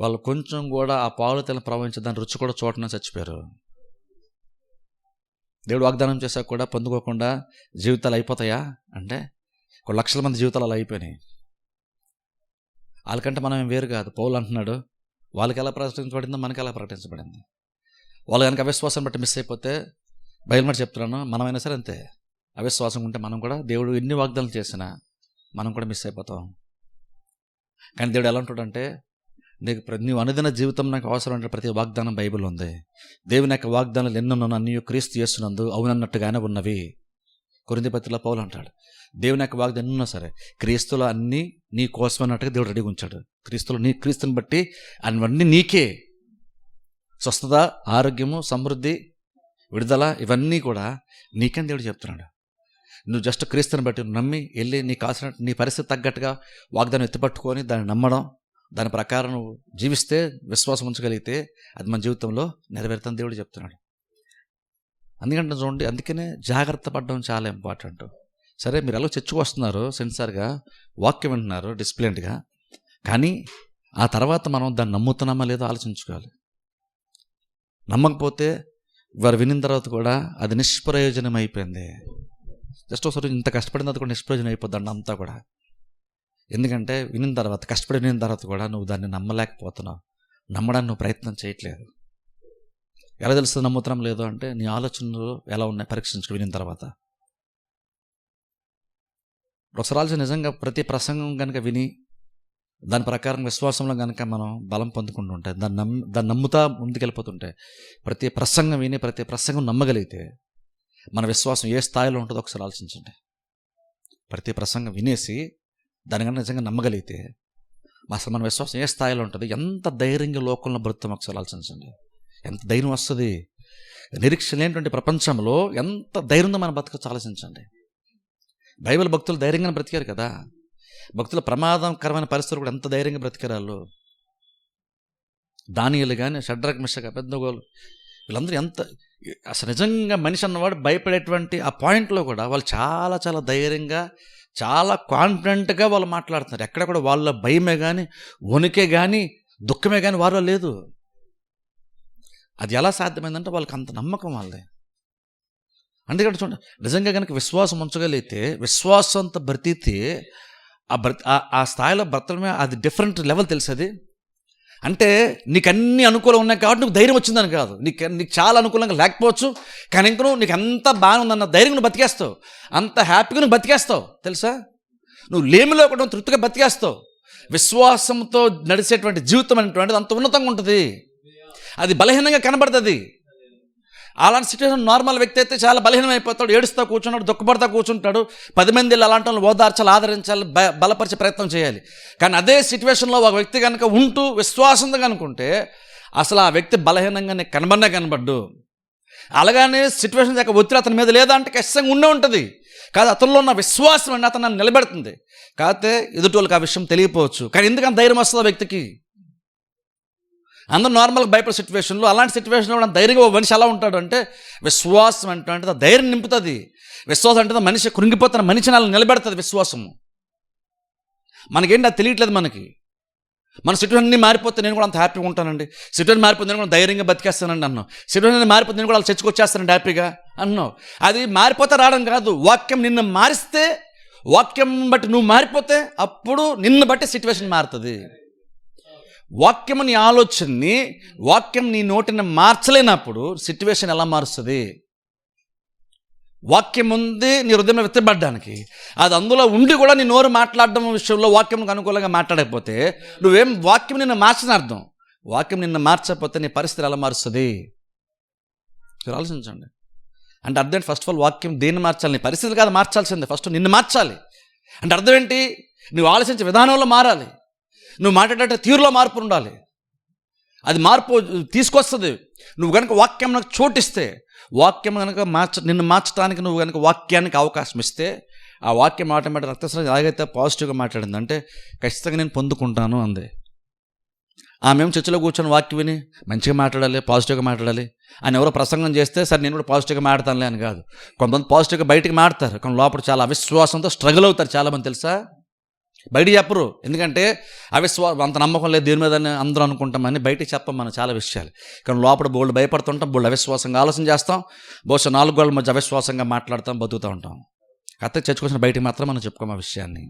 వాళ్ళు కొంచెం కూడా ఆ పాలు తెల ప్రవహించే దాని రుచి కూడా చూడకుండా చచ్చిపోయారు. దేవుడు వాగ్దానం చేశాక కూడా పొందుకోకుండా జీవితాలు అయిపోతాయా అంటే, ఒక లక్షల మంది జీవితాలు అలా అయిపోయినాయి. వాళ్ళకంటే మనం వేరు కాదు. పౌలు అంటున్నాడు, వాళ్ళకి ఎలా ప్రకటించబడిందో మనకి ఎలా ప్రకటించబడింది. వాళ్ళు కనుక అవిశ్వాసం బట్టి మిస్ అయిపోతే, బయలుమాట చెప్తున్నాను, మనమైనా సరే అంతే. అవిశ్వాసం ఉంటే మనం కూడా దేవుడు ఎన్ని వాగ్దానాలు చేసినా మనం కూడా మిస్ అయిపోతాం. కానీ దేవుడు ఎలా ఉంటాడంటే, నీవు అనుదిన జీవితం నాకు అవసరం అంటే ప్రతి వాగ్దానం బైబిల్ ఉంది. దేవుని యొక్క వాగ్దానాలు ఎన్నున్నాను అన్నీ క్రీస్తు యేసునందు అవునన్నట్టుగానే ఉన్నవి. కొరింథీ పత్రికలో పౌలు అంటాడు, దేవుని యొక్క వాగ్దానం ఎన్నున్నా సరే క్రీస్తులో అన్నీ నీ కోసం అన్నట్టుగా దేవుడు రెడీగా ఉంచాడు. క్రీస్తుని బట్టి అవన్నీ నీకే. స్వస్థత, ఆరోగ్యము, సమృద్ధి, విడుదల ఇవన్నీ కూడా నీకని దేవుడు చెప్తున్నాడు. నువ్వు జస్ట్ క్రీస్తుని బట్టి నమ్మి వెళ్ళి నీకు కావాల్సిన నీ పరిస్థితి తగ్గట్టుగా వాగ్దానం ఎత్తిపట్టుకొని దాన్ని నమ్మడం, దాని ప్రకారం నువ్వు జీవిస్తే, విశ్వాసం ఉంచగలిగితే అది మన జీవితంలో నెరవేరుతుందని దేవుడు చెప్తున్నాడు. అందుకంటే చూడండి, అందుకనే జాగ్రత్త పడడం చాలా ఇంపార్టెంట్. సరే మీరు ఎలా చర్చకు వస్తున్నారు, సెన్సార్గా వాక్యం వింటున్నారు డిసిప్లిన్డ్గా, కానీ ఆ తర్వాత మనం దాన్ని నమ్ముతున్నామా లేదో ఆలోచించుకోవాలి. నమ్మకపోతే వారు వినిన తర్వాత కూడా అది నిష్ప్రయోజనం అయిపోయింది. జస్ట్ ఒకసారి ఇంత కష్టపడిన తర్వాత కూడా నిష్ప్రయోజనం అయిపోద్ది అంతా కూడా. ఎందుకంటే వినిన తర్వాత, కష్టపడి వినిన తర్వాత కూడా నువ్వు దాన్ని నమ్మలేకపోతున్నావు, నమ్మడానికి నువ్వు ప్రయత్నం చేయట్లేదు. ఎలా తెలుస్తుంది నమ్ముతున్నాం లేదో అంటే, నీ ఆలోచనలు ఎలా ఉన్నాయి పరీక్షించుకో వినిన తర్వాత. ఒకసారి ఆలోచన, నిజంగా ప్రతి ప్రసంగం కనుక విని దాని ప్రకారం విశ్వాసంలో కనుక మనం బలం పొందుకుంటూ ఉంటే, దాన్ని నమ్ముతా ముందుకెళ్ళిపోతుంటే, ప్రతి ప్రసంగం విని ప్రతి ప్రసంగం నమ్మగలిగితే మన విశ్వాసం ఏ స్థాయిలో ఉంటుందో ఒకసారి ఆలోచించండి. ప్రతి ప్రసంగం వినేసి దానికన్నా నిజంగా నమ్మగలిగితే అసలు మన విశ్వాసం ఏ స్థాయిలో ఉంటుంది, ఎంత ధైర్యంగా లోకంలో బ్రతుకుతాం ఒకసారి ఆలోచించండి. ఎంత ధైర్యం వస్తుంది. నిరీక్ష లేనటువంటి ప్రపంచంలో ఎంత ధైర్యంగా మన బతకచ్చు ఆలోచించండి. బైబిల్ భక్తులు ధైర్యంగా బ్రతికారు కదా. భక్తుల ప్రమాదకరమైన పరిస్థితులు కూడా ఎంత ధైర్యంగా బ్రతికారు వాళ్ళు. దానియేలు కానీ, షడ్రక్, మిషక్, అబేద్నెగోలు, వీళ్ళందరూ ఎంత అసలు నిజంగా మనిషి అన్నవాడు భయపడేటువంటి ఆ పాయింట్లో కూడా వాళ్ళు చాలా చాలా ధైర్యంగా, చాలా కాన్ఫిడెంట్గా వాళ్ళు మాట్లాడుతున్నారు. ఎక్కడ కూడా వాళ్ళ భయమే కానీ, వణికే కానీ, దుఃఖమే కానీ వారిలో లేదు. అది ఎలా సాధ్యమైందంటే వాళ్ళకి అంత నమ్మకం వాళ్ళే. అందుకంటే చూడండి, నిజంగా కనుక విశ్వాసం ఉంచగలిగితే, విశ్వాసంతో బ్రతికితే ఆ స్థాయిలో బ్రతకడమే అది డిఫరెంట్ లెవెల్. తెలుసది అంటే నీకు అన్ని అనుకూలం ఉన్నాయి కాబట్టి నువ్వు ధైర్యం వచ్చిందని కాదు. నీకు చాలా అనుకూలంగా లేకపోవచ్చు, కానీ ఇంక నీకు అంత బాగా ఉందన్న ధైర్యం నువ్వు బతికేస్తావు, అంత హ్యాపీగా నువ్వు బతికేస్తావు. తెలుసా, నువ్వు లేమిలో కూడా తృప్తిగా బతికేస్తావు. విశ్వాసంతో నడిచేటువంటి జీవితం అనేటువంటిది అంత ఉన్నతంగా ఉంటుంది. అది బలహీనంగా కనబడుతుంది. అలాంటి సిచ్యువేషన్ నార్మల్ వ్యక్తి అయితే చాలా బలహీనం అయిపోతాడు, ఏడుస్తూ కూర్చున్నాడు, దుఃఖపడతా కూర్చుంటాడు. 10 మంది అలాంటి వాళ్ళని ఓదార్చాలి, ఆదరించాలి, బలపరిచే ప్రయత్నం చేయాలి. కానీ అదే సిచ్యువేషన్లో ఒక వ్యక్తి కనుక ఉంటూ విశ్వాసంతో కనుకుంటే అసలు ఆ వ్యక్తి బలహీనంగా నీకు కనబడ్డు. అలాగనే సిచ్యువేషన్ యొక్క ఒత్తిడి అతని మీద లేదా అంటే ఖచ్చితంగా ఉండే ఉంటుంది. కాదు, అతనిలో ఉన్న విశ్వాసం అండి అతను నన్ను నిలబెడుతుంది. కాకపోతే ఎదుటోళ్ళకి ఆ విషయం తెలియపోవచ్చు. కానీ ఎందుకంత ధైర్యం వస్తుంది ఆ వ్యక్తికి? అందరూ నార్మల్గా భయపడే సిచ్యువేషన్లో, అలాంటి సిచ్యువేషన్లో కూడా ధైర్యంగా మనిషి ఎలా ఉంటాడు అంటే విశ్వాసం అంటే ధైర్యం నింపుతుంది. విశ్వాసం అంటే మనిషి కృంగిపోతున్న మనిషిని అలా నిలబెడుతుంది విశ్వాసము. మనకేంటి అది తెలియట్లేదు. మన సిచ్యువేషన్ అన్నీ మారిపోతే నేను కూడా అంత హ్యాపీగా ఉంటానండి. సిచ్యువేషన్ మారిపోతే నేను కూడా ధైర్యంగా బతికేస్తానండి అన్నావు. సిచ్యువేషన్ మారిపోతే నేను కూడా అలా చర్చకొచ్చేస్తానండి హ్యాపీగా అన్నావు. అది మారిపోతే రావడం కాదు, వాక్యం నిన్ను మారిస్తే, వాక్యం బట్టి నువ్వు మారిపోతే అప్పుడు నిన్ను బట్టి సిచ్యువేషన్ మారుతుంది. వాక్యము నీ ఆలోచనని, వాక్యం నీ నోటిని మార్చలేనప్పుడు సిచ్యువేషన్ ఎలా మారుస్తుంది? వాక్యం ఉంది నీ హృదయంలో విత్తబడ్డానికి, అది అందులో ఉండి కూడా నీ నోరు మాట్లాడడం విషయంలో వాక్యంకు అనుకూలంగా మాట్లాడకపోతే నువ్వేం వాక్యం నిన్ను మార్చని అర్థం. వాక్యం నిన్ను మార్చకపోతే నీ పరిస్థితి ఎలా మారుస్తుంది? మీరు ఆలోచించండి. అంటే అర్థం ఫస్ట్ ఆఫ్ ఆల్ వాక్యం దేన్ని మార్చాలి? నీ పరిస్థితులు కాదు మార్చాల్సిందే, ఫస్ట్ నిన్ను మార్చాలి. అంటే అర్థం ఏంటి? నువ్వు ఆలోచించే విధానంలో మారాలి, నువ్వు మాట్లాడే తీరులో మార్పు ఉండాలి. అది మార్పు తీసుకొస్తుంది నువ్వు కనుక వాక్యం నాకు చోటిస్తే. వాక్యం కనుక నిన్ను మార్చడానికి నువ్వు కనుక వాక్యానికి అవకాశం ఇస్తే, ఆ వాక్యం ఆటోమేటిక్ రక్తస్రావం ఎలాగైతే పాజిటివ్గా మాట్లాడిందంటే ఖచ్చితంగా నేను పొందుకుంటాను అంది. ఆమెం చర్చలో కూర్చొని వాక్యం విని మంచిగా మాట్లాడాలి, పాజిటివ్గా మాట్లాడాలి అని ఎవరో ప్రసంగం చేస్తే సరే నేను కూడా పాజిటివ్గా మాట్లాడతానులే అని కాదు. కొంతమంది పాజిటివ్గా బయటికి మాడతారు, కానీ లోపల చాలా అవిశ్వాసంతో స్ట్రగుల్ అవుతారు చాలామంది, తెలుసా? బయటికి చెప్పరు. ఎందుకంటే అంత నమ్మకం లేదు దేని మీద అందరూ అనుకుంటామని బయటికి చెప్పం మనం చాలా విషయాలు. కానీ లోపల బోల్డ్ భయపడుతుంటాం, బోల్డ్ అవిశ్వాసంగా ఆలోచన చేస్తాం, బహుశా 4 గోళ్ళ మధ్య అవిశ్వాసంగా మాట్లాడతాం, బతుకుతూ ఉంటాం. కాకపోతే చర్చకు వచ్చిన బయటికి మాత్రం మనం చెప్పుకోం ఆ విషయాన్ని.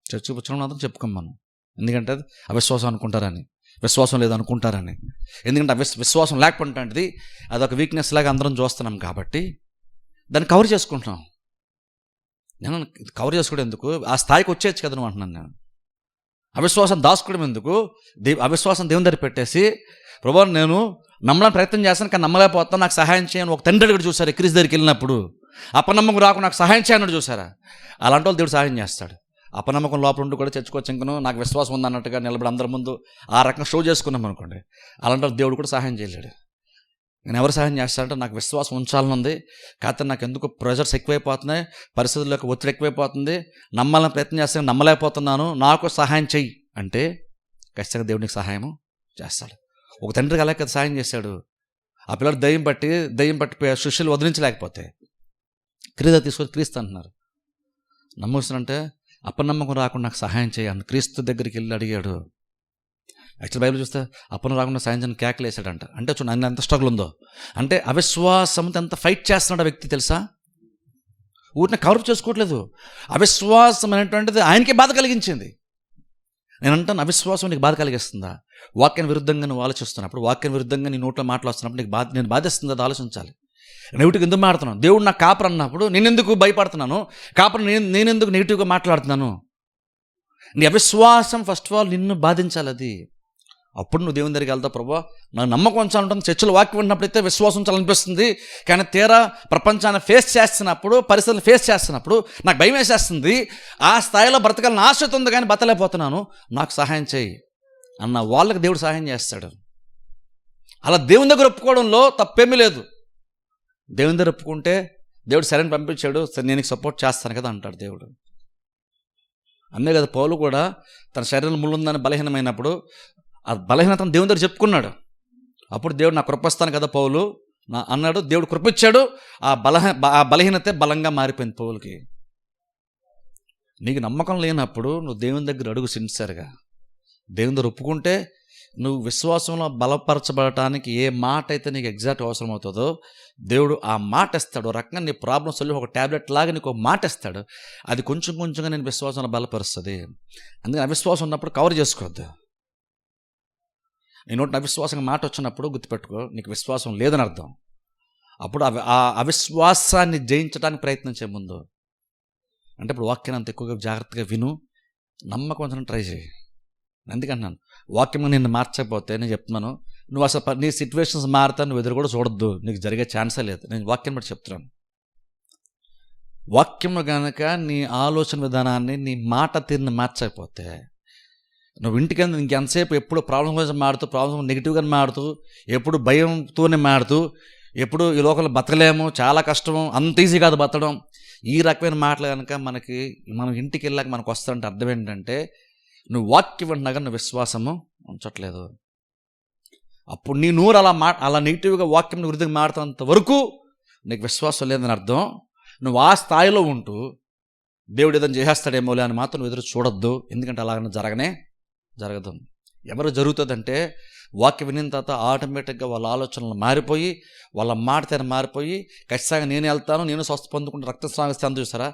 చర్చకు వచ్చిన మాత్రం చెప్పుకోం మనం. ఎందుకంటే అది అవిశ్వాసం అనుకుంటారని, విశ్వాసం లేదనుకుంటారని. ఎందుకంటే విశ్వాసం లేకపోతే అదొక వీక్నెస్ లాగా అందరం చూస్తున్నాం కాబట్టి దాన్ని కవర్ చేసుకుంటున్నాం. నేను కవర్ చేసుకోవడం ఎందుకు? ఆ స్థాయికి వచ్చేయచ్చు కదా నువ్వు అంటున్నాను నేను. అవిశ్వాసం దాచుకోవడం ఎందుకు? అవిశ్వాసం దేవుని దగ్గర పెట్టేసి ప్రభువా నేను నమ్మడానికి ప్రయత్నం చేస్తాను కానీ నమ్మలేకపోతాను, నాకు సహాయం చేయని ఒక తండ్రి దగ్గర చూసారు. క్రీస్తు దగ్గరికి వెళ్ళినప్పుడు అపనమ్మకం రాకుండా నాకు సహాయం చేయని చూసారా? అలాంటి వాళ్ళు దేవుడు సహాయం చేస్తాడు. అపనమ్మకం లోపల ఉండి కూడా చర్చకోవచ్చు ఇంకను నాకు విశ్వాసం ఉందన్నట్టుగా నిలబడి అందరి ముందు ఆ రకంగా షో చేసుకున్నాం అనుకోండి, అలాంటి వాళ్ళు దేవుడు కూడా సహాయం చేయలేడు. నేను ఎవరు సహాయం చేస్తానంటే నాకు విశ్వాసం ఉంచాలని ఉంది, కాకపోతే నాకు ఎందుకు ప్రెషర్స్ ఎక్కువైపోతున్నాయి, పరిస్థితుల్లోకి ఒత్తిడి ఎక్కువైపోతుంది, నమ్మాలని ప్రయత్నం చేస్తాను నమ్మలేకపోతున్నాను, నాకు సహాయం చెయ్యి అంటే ఖచ్చితంగా దేవుడికి సహాయం చేస్తాడు. ఒక తండ్రికి అలాగే కదా సహాయం చేశాడు. ఆ పిల్లలు దయ్యం పట్టి శిష్యులు వదిలించలేకపోతే క్రీస్తు అంటున్నారు. నమ్మొస్తుందంటే అపనమ్మకం రాకుండా నాకు సహాయం చేయాలని క్రీస్తు దగ్గరికి వెళ్ళి అడిగాడు. యాక్చువల్ బైబిల్ చూస్తే అపనం రాకుండా సహాయం చేయని కేకలు వేసాడంట. అంటే చూడండి ఎంత స్ట్రగుల్ ఉందో. అంటే అవిశ్వాసంతో ఎంత ఫైట్ చేస్తున్నాడు ఆ వ్యక్తి తెలుసా? ఊరిని కవర్ చేసుకోవట్లేదు. అవిశ్వాసం అనేటువంటిది ఆయనకే బాధ కలిగించింది. నేను అంటాను, అవిశ్వాసం నీకు బాధ కలిగిస్తుందా? వాక్యం విరుద్ధంగా నువ్వు ఆలోచిస్తున్నప్పుడు, వాక్యం విరుద్ధంగా నీ నోట్లో మాట్లాడుతున్నప్పుడు నేను బాధిస్తుంది, అది ఆలోచించాలి. నెగిటివ్గా ఎందుకు మాట్లాడుతున్నాను? దేవుడు నాకు కాపర్ అన్నప్పుడు నేనెందుకు భయపడుతున్నాను? కాపర్ నేనెందుకు నెగిటివ్గా మాట్లాడుతున్నాను? నీ అవిశ్వాసం ఫస్ట్ ఆఫ్ ఆల్ నిన్ను బాధించాలి. అది అప్పుడు నువ్వు దేవుని దగ్గరికి వెళ్తావు. ప్రభువా నాకు నమ్మకం ఉంచాలంటుంది, చర్చలు వాక్యం విన్నప్పుడైతే విశ్వాసం ఉంచాలనిపిస్తుంది, కానీ తీరా ప్రపంచాన్ని ఫేస్ చేస్తున్నప్పుడు, పరిస్థితులు ఫేస్ చేస్తున్నప్పుడు నాకు భయం వేసేస్తుంది. ఆ స్థాయిలో బ్రతకాలని ఆశతో ఉంది కానీ బతలేకపోతున్నాను, నాకు సహాయం చేయి అన్న వాళ్ళకి దేవుడు సహాయం చేస్తాడు. అలా దేవుని దగ్గర ఒప్పుకోవడంలో తప్పేమీ లేదు. దేవుని దగ్గర ఒప్పుకుంటే దేవుడు సరైన పంపించాడు, సరే నేను సపోర్ట్ చేస్తాను కదా అంటాడు దేవుడు. అంతే కదా పౌలు కూడా తన శరీరం ముళ్ళుందని బలహీనమైనప్పుడు ఆ బలహీనతను దేవుని దగ్గర చెప్పుకున్నాడు. అప్పుడు దేవుడు నా కృపిస్తాను కదా పౌలు అన్నాడు. దేవుడు కృపిచ్చాడు. ఆ బలహీనతే బలంగా మారిపోయింది పౌలుకి. నీకు నమ్మకం లేనప్పుడు నువ్వు దేవుని దగ్గర అడుగు సిన్సియర్గా. దేవుని దగ్గర ఒప్పుకుంటే నువ్వు విశ్వాసంలో బలపరచబడటానికి ఏ మాట అయితే నీకు ఎగ్జాక్ట్ అవసరం అవుతుందో దేవుడు ఆ మాట ఇస్తాడు. రకంగా నీ ప్రాబ్లమ్స్ ఒక ట్యాబ్లెట్ లాగా నీకు ఒక మాట ఇస్తాడు. అది కొంచెం కొంచెంగా నేను విశ్వాసంలో బలపరుస్తుంది. అందుకని అవిశ్వాసం ఉన్నప్పుడు కవర్ చేసుకోవద్దు. నీ నోటి అవిశ్వాసంగా మాట వచ్చినప్పుడు గుర్తుపెట్టుకో, నీకు విశ్వాసం లేదని అర్థం. అప్పుడు ఆ అవిశ్వాసాన్ని జయించడానికి ప్రయత్నించే ముందు అంటే ఇప్పుడు వాక్యాన్ని అంత ఎక్కువగా జాగ్రత్తగా విను, నమ్మకం ఉంచడం ట్రై చేయి. ఎందుకంటున్నాను, వాక్యం నిన్ను మార్చకపోతే నేను చెప్తున్నాను, నువ్వు అసలు నీ సిచ్యువేషన్స్ మారుతా నువ్వు ఎదురు కూడా చూడొద్దు, నీకు జరిగే ఛాన్సే లేదు. నేను వాక్యం బట్టి చెప్తున్నాను. వాక్యం కనుక నీ ఆలోచన విధానాన్ని, నీ మాట తీరుని మార్చకపోతే నువ్వు ఇంటికి ఇంకెంతసేపు ఎప్పుడు ప్రాబ్లమ్ కోసం మాడుతూ, ప్రాబ్లమ్ నెగిటివ్గా మాడుతూ, ఎప్పుడు భయంతోనే మాడుతూ, ఎప్పుడు ఈ లోకంలో బతకలేము, చాలా కష్టం, అంత ఈజీ కాదు బతకడం, ఈ రకమైన మాటలు కనుక మనం ఇంటికి వెళ్ళాక మనకు వస్తారంటే అర్థం ఏంటంటే నువ్వు వాక్యం వింటున్నాగా నువ్వు విశ్వాసము ఉంచట్లేదు. అప్పుడు నీ నోరు అలా నెగిటివ్గా వాక్యం వృద్ధిగా మాడుతున్నంత వరకు నీకు విశ్వాసం లేదని అర్థం. నువ్వు ఆ స్థాయిలో ఉంటూ దేవుడు ఏదైనా చేసేస్తాడేమో అని మాత్రం నువ్వు ఎదురు చూడొద్దు. ఎందుకంటే అలాగనే జరగదు. ఎవరు జరుగుతుందంటే వాక్యం వినిన తర్వాత ఆటోమేటిక్గా వాళ్ళ ఆలోచనలు మారిపోయి, వాళ్ళ మాట తీరు మారిపోయి, ఖచ్చితంగా నేను వెళ్తాను, నేను స్వస్థ పొందుకుంటే రక్తస్రావం ఇస్తాను చూసారా,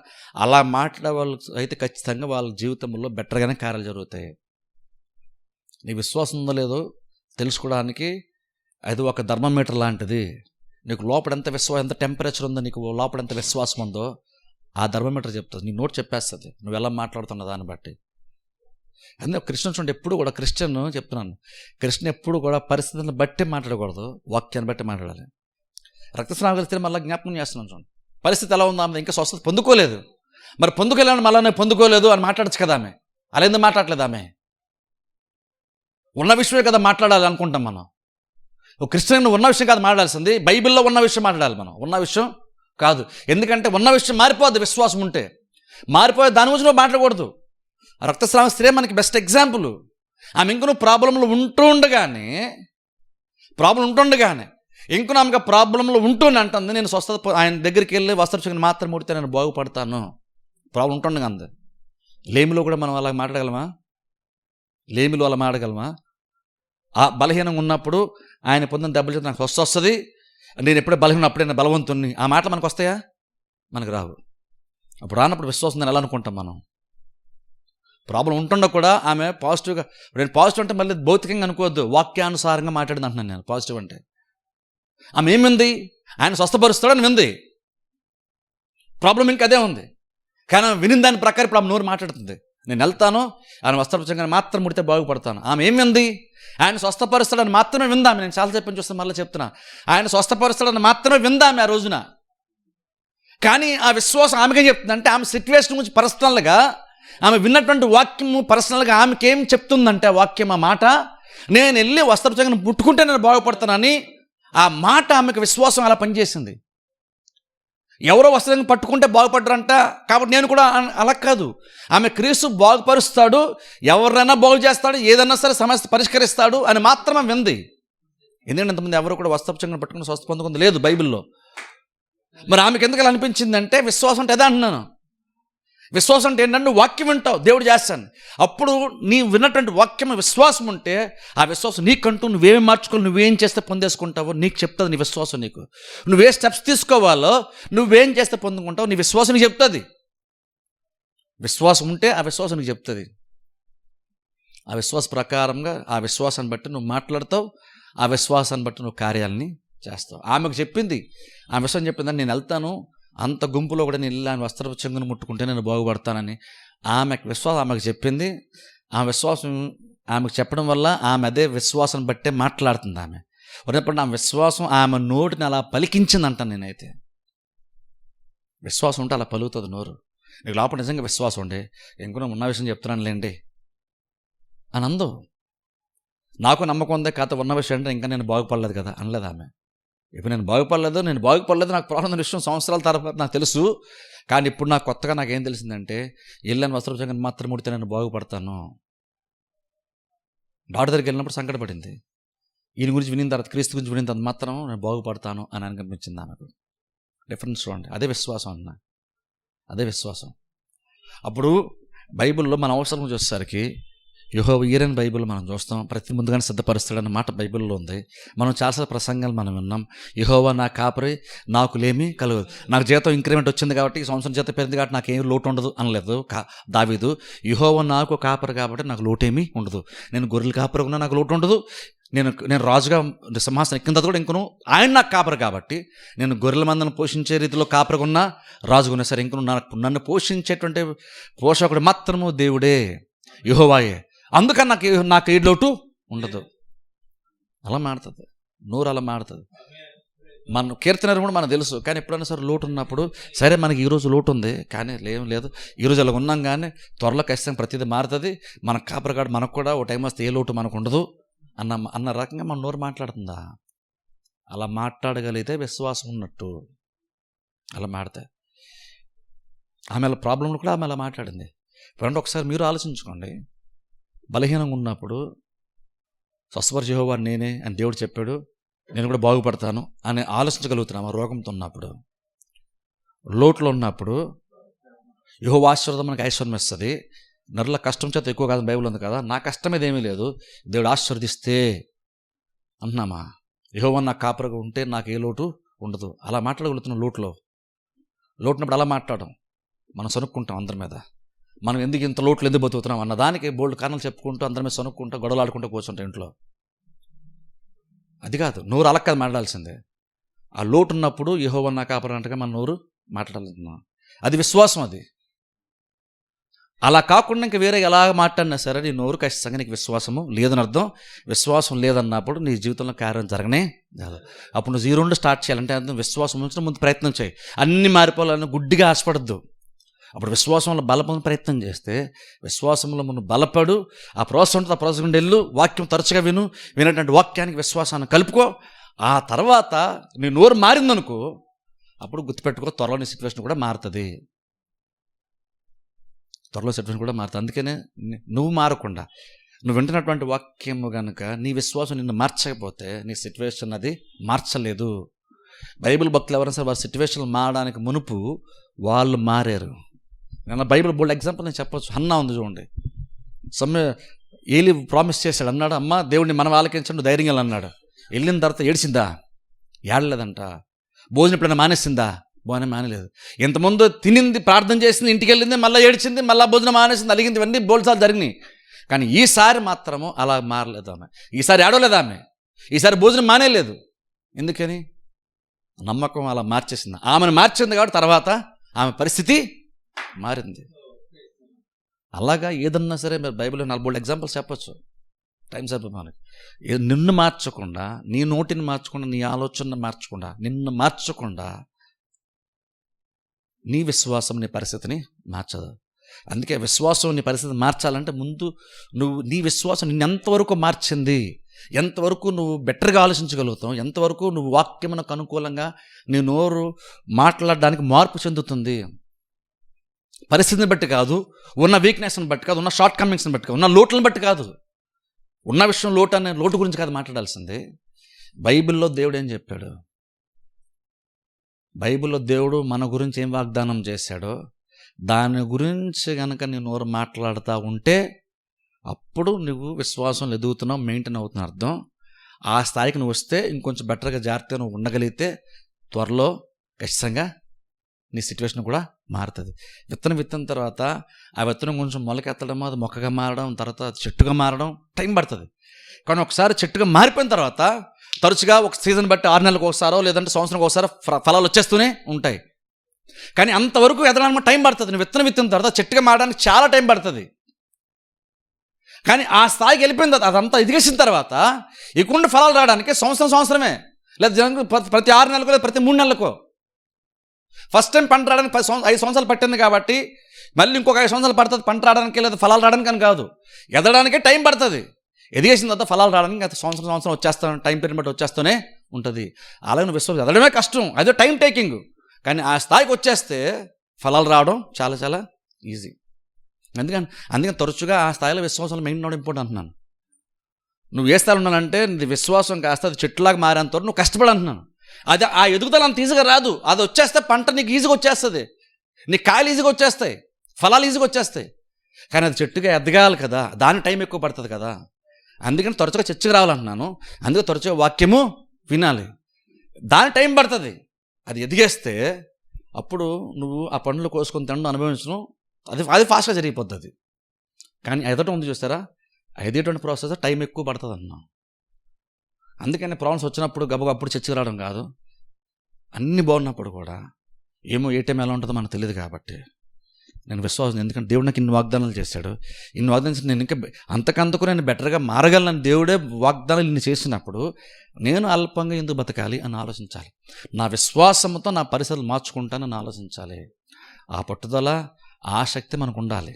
అలా మాట్లాడే వాళ్ళు అయితే ఖచ్చితంగా వాళ్ళ జీవితంలో బెటర్గానే కార్యాలు జరుగుతాయి. నీ విశ్వాసం ఉందో లేదో తెలుసుకోవడానికి అది ఒక థర్మోమీటర్ లాంటిది. నీకు లోపల ఎంత టెంపరేచర్ ఉందో, నీకు లోపల ఎంత విశ్వాసం ఉందో ఆ థర్మోమీటర్ చెప్తుంది. నీ నోట్ చెప్పేస్తుంది నువ్వు ఎలా మాట్లాడుతున్న దాన్ని బట్టి. అందుకే క్రిస్టియన్స్ ఉంటే ఎప్పుడు కూడా క్రిస్టియన్ ఎప్పుడు కూడా పరిస్థితులను బట్టి మాట్లాడకూడదు, వాక్యాన్ని బట్టి మాట్లాడాలి. రక్తస్రావం కలిస్తే మళ్ళీ జ్ఞాపకం చేస్తున్నాను చూడండి, పరిస్థితి ఎలా ఉందా, ఆమె ఇంకా స్వస్థత పొందుకోలేదు, మరి పొందుకోలేని మళ్ళీ నేను పొందుకోలేదు అని మాట్లాడచ్చు కదా ఆమె. అలా ఎందుకు మాట్లాడలేదు ఆమె? ఉన్న విషయమే కదా మాట్లాడాలి అనుకుంటాం మనం. ఒక క్రిస్టియన్ ఉన్న విషయం కాదు మాట్లాడాల్సింది, బైబిల్లో ఉన్న విషయం మాట్లాడాలి మనం, ఉన్న విషయం కాదు. ఎందుకంటే ఉన్న విషయం మారిపోద్ది, విశ్వాసం ఉంటే మారిపోయే దాని గురించి నువ్వు మాట్లాడకూడదు. రక్తస్రావ స్త్రీ మనకి బెస్ట్ ఎగ్జాంపుల్. ఆమె ఇంకొన ప్రాబ్లంలో ఉంటుండగానే ఇంకొన ఆమెకు ప్రాబ్లంలో ఉంటూనే అంటుంది, నేను స్వస్థత ఆయన దగ్గరికి వెళ్ళి వస్త్రక్షణ మాత్రం ముడితే నేను బాగుపడతాను. ప్రాబ్లం ఉంటుండగా అంది. లేమిలో కూడా మనం అలా మాట్లాడగలమా? ఆ బలహీనంగా ఉన్నప్పుడు ఆయన పొందిన దెబ్బలు చేస్తే నాకు స్వస్థ వస్తుంది, నేను ఎప్పుడే బలహీనం అప్పుడే నేను బలవంతుని, ఆ మాటలు మనకు వస్తాయా? మనకు రావు. అప్పుడు రానప్పుడు విశ్వాసం ఎలా అనుకుంటాం మనం? ప్రాబ్లం ఉంటుండో కూడా ఆమె పాజిటివ్గా, నేను పాజిటివ్ అంటే మళ్ళీ భౌతికంగా అనుకోవద్దు, వాక్యానుసారంగా మాట్లాడింది అంటున్నాను నేను. పాజిటివ్ అంటే ఆమె ఏమింది, ఆయన స్వస్థపరుస్తాడని వింది, ప్రాబ్లం ఇంకా అదే ఉంది. కానీ ఆమె విని దాని ప్రకారం ఇప్పుడు ఆమె నోరు మాట్లాడుతుంది, నేను వెళ్తాను, ఆయన వస్త్రపరచంగానే మాత్రం ముడితే బాగుపడతాను. ఆమె ఏమి వింది? ఆయన స్వస్థపరుస్తాడని మాత్రమే విందామె. నేను చాలా చెప్పని చూస్తాను, మళ్ళీ చెప్తున్నా, ఆయన స్వస్థపరుస్తాడని మాత్రమే విందామె ఆ రోజున. కానీ ఆ విశ్వాసం ఆమెకేం చెప్తుందంటే, ఆమె సిచ్యువేషన్ గురించి పర్సనల్గా ఆమె విన్నటువంటి వాక్యము పర్సనల్గా ఆమెకి ఏం చెప్తుందంటే, వాక్యం ఆ మాట, నేను వెళ్ళి వస్త్రపరచంగానే ముట్టుకుంటే నేను బాగుపడతానని ఆ మాట ఆమెకు విశ్వాసం అలా పనిచేసింది. ఎవరో వస్త్రం పట్టుకుంటే బాగుపడ్డారంట కాబట్టి నేను కూడా అలా కాదు, ఆమె క్రీస్తు బాగుపరుస్తాడు, ఎవరైనా బాగు చేస్తాడు, ఏదన్నా సరే సమస్య పరిష్కరిస్తాడు అని మాత్రమే వింది. ఎందుకంటే ఇంతమంది ఎవరు కూడా వస్త్రపరచంగానే పట్టుకుని స్వస్థ పొందుకుంది లేదు బైబిల్లో. మరి ఆమెకు ఎందుకు అలా అనిపించిందంటే, విశ్వాసం అంటే అదే అంటున్నాను. విశ్వాసం అంటే ఏంటంటే నువ్వు వాక్యం వింటావు, దేవుడు చేస్తాను. అప్పుడు నీ విన్నటువంటి వాక్యం విశ్వాసం ఉంటే, ఆ విశ్వాసం నీకంటూ నువ్వేం మార్చుకోవాలి, నువ్వేం చేస్తే పొందేసుకుంటావో నీకు చెప్తుంది. నీ విశ్వాసం నీకు నువ్వే స్టెప్స్ తీసుకోవాలో, నువ్వేం చేస్తే పొందుకుంటావో నీ విశ్వాసం నీకు చెప్తుంది. విశ్వాసం ఉంటే ఆ విశ్వాసం నీకు చెప్తుంది. ఆ విశ్వాస ప్రకారంగా ఆ విశ్వాసాన్ని బట్టి నువ్వు మాట్లాడతావు, ఆ విశ్వాసాన్ని బట్టి నువ్వు కార్యాలని చేస్తావు. ఆమెకు చెప్పింది, ఆ విషయం చెప్పిందని, నేను వెళ్తాను, అంత గుంపులో కూడా నేను వెళ్ళి ఆయన వస్త్రపు చెంగును ముట్టుకుంటే నేను బాగుపడతానని ఆమెకు విశ్వాసం ఆమెకు చెప్పింది. ఆ విశ్వాసం ఆమెకు చెప్పడం వల్ల ఆమె అదే విశ్వాసం బట్టే మాట్లాడుతుంది. ఆమె ఉన్నప్పుడు ఆ విశ్వాసం ఆమె నోటిని అలా పలికించింది అంటాను నేనైతే. విశ్వాసం ఉంటే అలా పలుకుతుంది నోరు. నీకు లోపల నిజంగా విశ్వాసం ఉండే, ఇంకొన ఉన్న విషయం చెప్తున్నాను లేండి అని అందు. నాకు నమ్మకం ఉంది, కాకపోతే ఉన్న విషయం అంటే ఇంకా నేను బాగుపడలేదు కదా అనలేదు ఆమె. ఇప్పుడు నేను బాగుపడలేదు నాకు ప్రాబ్లం విషయం సంవత్సరాల తర్వాత నాకు తెలుసు. కానీ ఇప్పుడు నాకు కొత్తగా నాకేం తెలిసిందంటే, వెళ్ళని వస్త్రపరచంగానే మాత్రం ముడితే నేను బాగుపడతాను. డాక్టర్ దగ్గరికి వెళ్ళినప్పుడు సంకటపడింది, ఈయన గురించి వినిన తర్వాత, క్రీస్తు గురించి వినిన తర్వాత మాత్రం నేను బాగుపడతాను అని అనిపించింది ఆమెకు. డిఫరెన్స్ చూడండి, అదే విశ్వాసం అన్న, అదే విశ్వాసం. అప్పుడు బైబిల్లో మన అవసరం చూసేసరికి యెహోవా ఈరని బైబిల్ మనం చూస్తాం, ప్రతి ముందుగానే సిద్ధపరుస్తాడన్న మాట బైబిల్లో ఉంది. మనం చాలాసార్లు ప్రసంగాలు మనం విన్నాం, యెహోవా నా కాపరి నాకు లేమి కలగదు. నాకు జీతం ఇంక్రిమెంట్ వచ్చింది కాబట్టి, ఈ సంవత్సరం జీతం పెరిగింది కాబట్టి నాకేం లోటు ఉండదు అనలేదు దావీదు. యెహోవా నాకు కాపరి కాబట్టి నాకు లోటేమీ ఉండదు. నేను గొర్రెలు కాపరి ఉన్నా నాకు లోటు ఉండదు, నేను రాజుగా సింహాసనం ఎక్కిన తర్వాత కూడా ఇంకను ఆయన నాకు కాపరి కాబట్టి, నేను గొర్రెల మందను పోషించే రీతిలో కాపరిగా ఉన్నా, రాజుగా ఉన్నా సరే ఇంకను నన్ను పోషించేటువంటి పోషకుడు మాత్రము దేవుడే, యెహోవాయే. అందుకని నాకు ఏ లోటు ఉండదు. అలా మాడుతుంది నోరు, అలా మాడుతుంది. మన కీర్తన కూడా మనకు తెలుసు. కానీ ఎప్పుడైనా సరే లోటు ఉన్నప్పుడు, సరే మనకి ఈరోజు లోటు ఉంది కానీ ఏం లేదు, ఈరోజు అలా ఉన్నాం కానీ త్వరలో ఖచ్చితంగా ప్రతిదీ మారుతుంది, మన కాపరిగాడు మనకు కూడా ఓ టైం వస్తే ఏ లోటు మనకు ఉండదు అన్న రకంగా మన నోరు మాట్లాడుతుందా? అలా మాట్లాడగలిగితే విశ్వాసం ఉన్నట్టు. అలా మాడితే ఆమె ప్రాబ్లంలు కూడా ఆమె అలా మాట్లాడింది. ఫ్రెండ్, ఒకసారి మీరు ఆలోచించుకోండి. బలహీనంగా ఉన్నప్పుడు స్వస్థపరిచే యెహోవా నేనే అని దేవుడు చెప్పాడు, నేను కూడా బాగుపడతాను అని ఆలోచించగలుగుతున్నాం. ఆ రోగంతో ఉన్నప్పుడు, లోటులో ఉన్నప్పుడు యెహోవా ఆశీర్వాదం మనకు ఐశ్వర్యం ఇస్తుంది. నరుల కష్టం చేత ఎక్కువ కాదు బైబిల్ ఉంది కదా, నా కష్టం మీద ఏమీ లేదు, దేవుడు ఆశీర్వదిస్తే అంటున్నామా? యెహోవా నాకు కాపరిగా ఉంటే నాకు ఏ లోటు ఉండదు. అలా మాట్లాడగలుగుతున్నాం. లోటునప్పుడు అలా మాట్లాడడం, మనం సనుక్కుంటాం అందరి మీద. మనం ఎందుకు ఇంత లోట్లు ఎందుకు బతుకుతున్నాం అన్న దానికి బోల్డ్ కారణాలు చెప్పుకుంటూ అందరి మీద సనుక్కుంటూ గొడవలు ఆడుకుంటూ కూర్చుంటాం ఇంట్లో. అది కాదు, నోరు అలా కాదు మాట్లాడాల్సిందే. ఆ లోటు ఉన్నప్పుడు యెహోవా నా కాపరి అంటగా మన నోరు మాట్లాడుతున్నాం. అది విశ్వాసం. అది అలా కాకుండా ఇంక వేరే ఎలా మాట్లాడినా సరే నీ నోరు ఖచ్చితంగా నీకు విశ్వాసము లేదని అర్థం. విశ్వాసం లేదన్నప్పుడు నీ జీవితంలో కార్యం జరగనే కాదు. అప్పుడు నువ్వు 0 నుండి స్టార్ట్ చేయాలంటే అర్థం విశ్వాసం ఉంచిన ముందు ప్రయత్నం చేయి. అన్ని మారిపోవాలని గుడ్డిగా ఆశపడద్దు. అప్పుడు విశ్వాసంలో బలపడిన ప్రయత్నం చేస్తే విశ్వాసంలో మనం బలపడు. ఆ ప్రాసెస్ ఉంటుంది, ఆ ప్రాసెస్ గుండా వెళ్ళు, వాక్యం తరచుగా వినేటువంటి వాక్యానికి విశ్వాసాన్ని కలుపుకో. ఆ తర్వాత నీ నోరు మారిందనుకో, అప్పుడు గుర్తుపెట్టుకో, త్వరలో నీ సిచ్యువేషన్ కూడా మారుతుంది. అందుకనే నువ్వు మారకుండా, నువ్వు వింటున్నటువంటి వాక్యము కనుక నీ విశ్వాసం నిన్ను మార్చకపోతే నీ సిచ్యువేషన్ అది మార్చలేదు. బైబిల్ భక్తులు ఎవరైనా సరే వారి సిచ్యువేషన్ మారడానికి మునుపు వాళ్ళు మారారు. నేను బైబిల్ బోల్డ్ ఎగ్జాంపుల్ నేను చెప్పొచ్చు. హన్నా ఉంది చూడండి. ఏలి ప్రామిస్ చేశాడు, అన్నాడు, అమ్మ దేవుడిని మనం ఆలకించండి ధైర్యంగా అన్నాడు. వెళ్ళిన తర్వాత ఏడిసిందా? ఏడలేదంట. భోజనం ఎప్పుడైనా మానేసిందా? భోజనం మానేలేదు. ఇంతకుముందు తినింది, ప్రార్థన చేసింది, ఇంటికి వెళ్ళింది, మళ్ళీ ఏడిచింది, మళ్ళీ భోజనం మానేసింది, అలిగింది, ఇవన్నీ బోల్సార్లు జరిగినాయి. కానీ ఈసారి మాత్రము అలా మారలేదు ఆమె. ఈసారి ఏడవలేదు ఆమె. ఈసారి భోజనం మానేలేదు. ఎందుకని? నమ్మకం అలా మార్చేసింది. ఆమెను మార్చింది కాబట్టి తర్వాత ఆమె పరిస్థితి మారింది. అలాగా ఏదన్నా సరే మీరు బైబిల్లో 40 ఎగ్జాంపుల్స్ చెప్పచ్చు. టైం సరిపోయి మనకి. నిన్ను మార్చకుండా, నీ నోటిని మార్చకుండా, నీ ఆలోచనను మార్చకుండా, నిన్ను మార్చకుండా నీ విశ్వాసం నీ పరిస్థితిని మార్చదు. అందుకే విశ్వాసం నీ పరిస్థితి మార్చాలంటే ముందు నీ విశ్వాసం నిన్ను ఎంతవరకు మార్చింది, ఎంతవరకు నువ్వు బెటర్గా ఆలోచించగలుగుతావు, ఎంతవరకు నువ్వు వాక్యమునకు అనుకూలంగా నీ నోరు మాట్లాడడానికి మార్పు చెందుతుంది. పరిస్థితిని బట్టి కాదు, ఉన్న వీక్నెస్ని బట్టి కాదు, ఉన్న షార్ట్ కమింగ్స్ని బట్టి కాదు, ఉన్న లోట్లను బట్టి కాదు. ఉన్న విషయం లోటు గురించి కాదు మాట్లాడాల్సింది. బైబిల్లో దేవుడు ఏం చెప్పాడు? బైబిల్లో దేవుడు మన గురించి ఏం వాగ్దానం చేశాడో దాని గురించి కనుక నీ నోరు మాట్లాడుతూ ఉంటే అప్పుడు నువ్వు విశ్వాసంలో ఎదుగుతున్నావు, మెయింటైన్ అవుతున్న అర్థం. ఆ స్థాయికి నువ్వు వస్తే ఇంకొంచెం బెటర్గా జాగ్రత్తగా నువ్వు ఉండగలిగితే త్వరలో ఖచ్చితంగా నీ సిచ్యువేషన్ కూడా మారుతుంది. విత్తనం తర్వాత ఆ విత్తనం కొంచెం మొలకెత్తడం, అది మొక్కగా మారడం, తర్వాత చెట్టుగా మారడం టైం పడుతుంది. కానీ ఒకసారి చెట్టుగా మారిపోయిన తర్వాత తరచుగా ఒక సీజన్ బట్టి 6 నెలలకు ఒకసారో లేదంటే సంవత్సరానికి ఒకసారి ఫలాలు వచ్చేస్తూనే ఉంటాయి. కానీ అంతవరకు ఎదగడానికి టైం పడుతుంది. నువ్వు విత్తనం తర్వాత చెట్టుగా మారడానికి చాలా టైం పడుతుంది. కానీ ఆ స్థాయికి వెళ్ళిపోయిన తర్వాత అదంతా ఎదిగేసిన తర్వాత ఎక్కువ ఫలాలు రావడానికి సంవత్సరమే, లేదా ప్రతి 6 నెలలకు లేదా ప్రతి 3 నెలలకు. ఫస్ట్ టైం పంట రావడానికి 5 సంవత్సరాలు పట్టింది కాబట్టి మళ్ళీ ఇంకొక 5 సంవత్సరాలు పడుతుంది పంట రావడానికి, లేదా ఫలాలు రావడానికి అని కాదు, ఎదగడానికే టైం పడుతుంది. ఎదిగేసిన తర్వాత ఫలాలు రావడానికి గత సంవత్సరం వచ్చేస్తాను, టైం పీరియడ్ బట్టి వచ్చేస్తూనే ఉంటుంది. అలాగే విశ్వాసం ఎదగడమే కష్టం, అదే టైం టేకింగ్. కానీ ఆ స్థాయికి వచ్చేస్తే ఫలాలు రావడం చాలా చాలా ఈజీ. అందుకని తరచుగా ఆ స్థాయిలో విశ్వాసం మెయింటైన్ అవ్వడం ఇంపార్టెంట్ అంటున్నాను. నువ్వు ఏ స్థాయిలో ఉన్నానంటే నీ విశ్వాసం కాస్త అది చెట్టులాగా మారేంత వరకు నువ్వు కష్టపడి అంటున్నాను. అది ఆ ఎదుగుదల అంత ఈజీగా రాదు. అది వచ్చేస్తే పంట నీకు ఈజీగా వచ్చేస్తుంది, నీకు కాయలు ఈజీగా వచ్చేస్తాయి, ఫలాలు ఈజీగా వచ్చేస్తాయి. కానీ అది చెట్టుగా ఎదగాలి కదా, దాని టైం ఎక్కువ పడుతుంది కదా. అందుకని తరచుగా చర్చకు రావాలంటున్నాను. అందుకే తరచుగా వాక్యము వినాలి, దాని టైం పడుతుంది. అది ఎదిగేస్తే అప్పుడు నువ్వు ఆ పండ్లు కోసుకొని తినడం అనుభవించడం అది ఫాస్ట్గా జరిగిపోతుంది. కానీ ఎదటం ఉంది చూస్తారా, ఎదిగేటువంటి ప్రాసెస్ టైం ఎక్కువ పడుతుంది అన్నాం. అందుకని ప్రాబ్లమ్స్ వచ్చినప్పుడు గబగప్పుడు చర్చకు రావడం కాదు, అన్నీ బాగున్నప్పుడు కూడా ఏమో ఏ టైం ఎలా ఉంటుందో మనకు తెలియదు కాబట్టి నేను విశ్వాసం, ఎందుకంటే దేవుడు నాకు ఇన్ని వాగ్దానాలు చేశాడు. ఇన్ని వాగ్దానం చేసి నేను ఇంకా అంతకంతకు నేను బెటర్గా మారగలను. దేవుడే వాగ్దానాలు ఇన్ని చేసినప్పుడు నేను అల్పంగా ఎందుకు బతకాలి అని ఆలోచించాలి. నా విశ్వాసంతో నా పరిస్థితులు మార్చుకుంటానని ఆలోచించాలి. ఆ పట్టుదల, ఆ శక్తి మనకు ఉండాలి.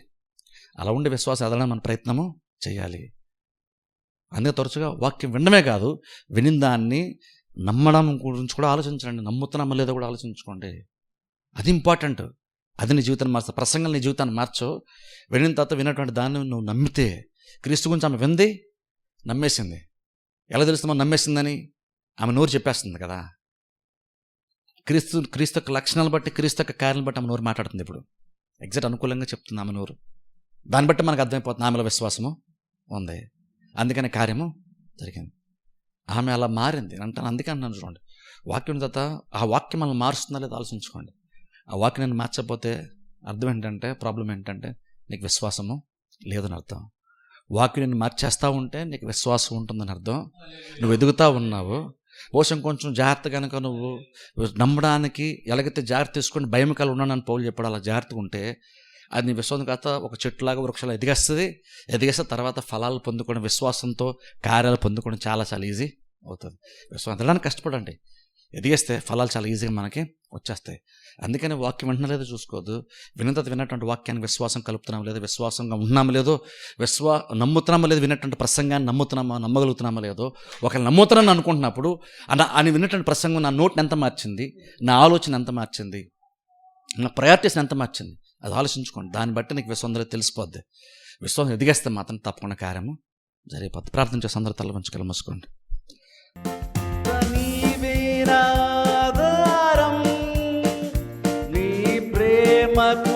అలా ఉండే విశ్వాసం ఎదగడానికి మన ప్రయత్నము చేయాలి. అందుకే తరచుగా వాక్యం వినడమే కాదు, వినిన దాన్ని నమ్మడం గురించి కూడా ఆలోచించండి. నమ్ముతున్నామో లేదో కూడా ఆలోచించుకోండి. అది ఇంపార్టెంట్. అది నీ జీవితాన్ని మార్చు. ప్రసంగాలు నీ జీవితాన్ని మార్చు. వినిన తర్వాత విన్నటువంటి దాన్ని నువ్వు నమ్మితే, క్రీస్తు గురించి ఆమె వింది, నమ్మేసింది. ఎలా తెలుస్తుందో నమ్మేసిందని? ఆమె నోరు చెప్పేస్తుంది కదా. క్రీస్తు యొక్క లక్షణాలు బట్టి, క్రీస్తు యొక్క కార్యాలను బట్టి ఆమె నోరు మాట్లాడుతుంది. ఇప్పుడు ఎగ్జాక్ట్ అనుకూలంగా చెప్తుంది ఆమె నోరు. దాన్ని బట్టి మనకు అర్థమైపోతుంది ఆమెలో విశ్వాసము ఉంది, అందుకని కార్యము జరిగింది. ఆమె అలా మారింది అంటాను. అందుకే అంటున్నాను చూడండి, వాక్యం తర్వాత ఆ వాక్యం మనల్ని మారుస్తుందా లేదా ఆలోచించుకోండి. ఆ వాక్యం నేను మార్చకపోతే అర్థం ఏంటంటే, ప్రాబ్లం ఏంటంటే నీకు విశ్వాసము లేదని అర్థం. వాక్యం నేను మార్చేస్తూ ఉంటే నీకు విశ్వాసం ఉంటుందని అర్థం. నువ్వు ఎదుగుతూ ఉన్నావు. కొంచెం జాగ్రత్త కనుక నువ్వు నమ్మడానికి ఎలాగైతే జాగ్రత్త తీసుకొని భయం కలిగి ఉన్నానని పౌలు చెప్పాడు, అలా జాగ్రత్తగా ఉంటే అది నీ విశ్వాసం కాస్త ఒక చెట్టులాగా వృక్షాలు ఎదిగేస్తే తర్వాత ఫలాలు పొందుకోవడం, విశ్వాసంతో కార్యాలు పొందుకోవడం చాలా చాలా ఈజీ అవుతుంది. విశ్వాసం ఎదగడానికి కష్టపడండి. ఎదిగేస్తే ఫలాలు చాలా ఈజీగా మనకి వచ్చేస్తాయి. అందుకని వాక్యం వింటున్నా లేదో చూసుకోవద్దు. విన్నటువంటి వాక్యానికి విశ్వాసం కలుపుతున్నామో లేదో, విశ్వాసంగా ఉన్నామో లేదో, నమ్ముతున్నామో లేదో, విన్నటువంటి ప్రసంగాన్ని నమ్మగలుగుతున్నామో లేదో. ఒకవేళ నమ్ముతున్నాను అనుకుంటున్నప్పుడు అని విన్నటువంటి ప్రసంగం నా నోటిని ఎంత మార్చింది, నా ఆలోచన ఎంత మార్చింది, నా ప్రయారిటీస్ని ఎంత మార్చింది, అది ఆలోచించుకోండి. దాన్ని బట్టి నీకు విశ్వాసం తెలిసిపోద్ది. విశ్వాసం ఎదిగేస్తే మాత్రం తప్పకుండా కార్యము జరిగిపోద్ది. ప్రార్థన చేసి అందరూ తల వంచుకొని మూసుకోండి. నీ ప్రేమకు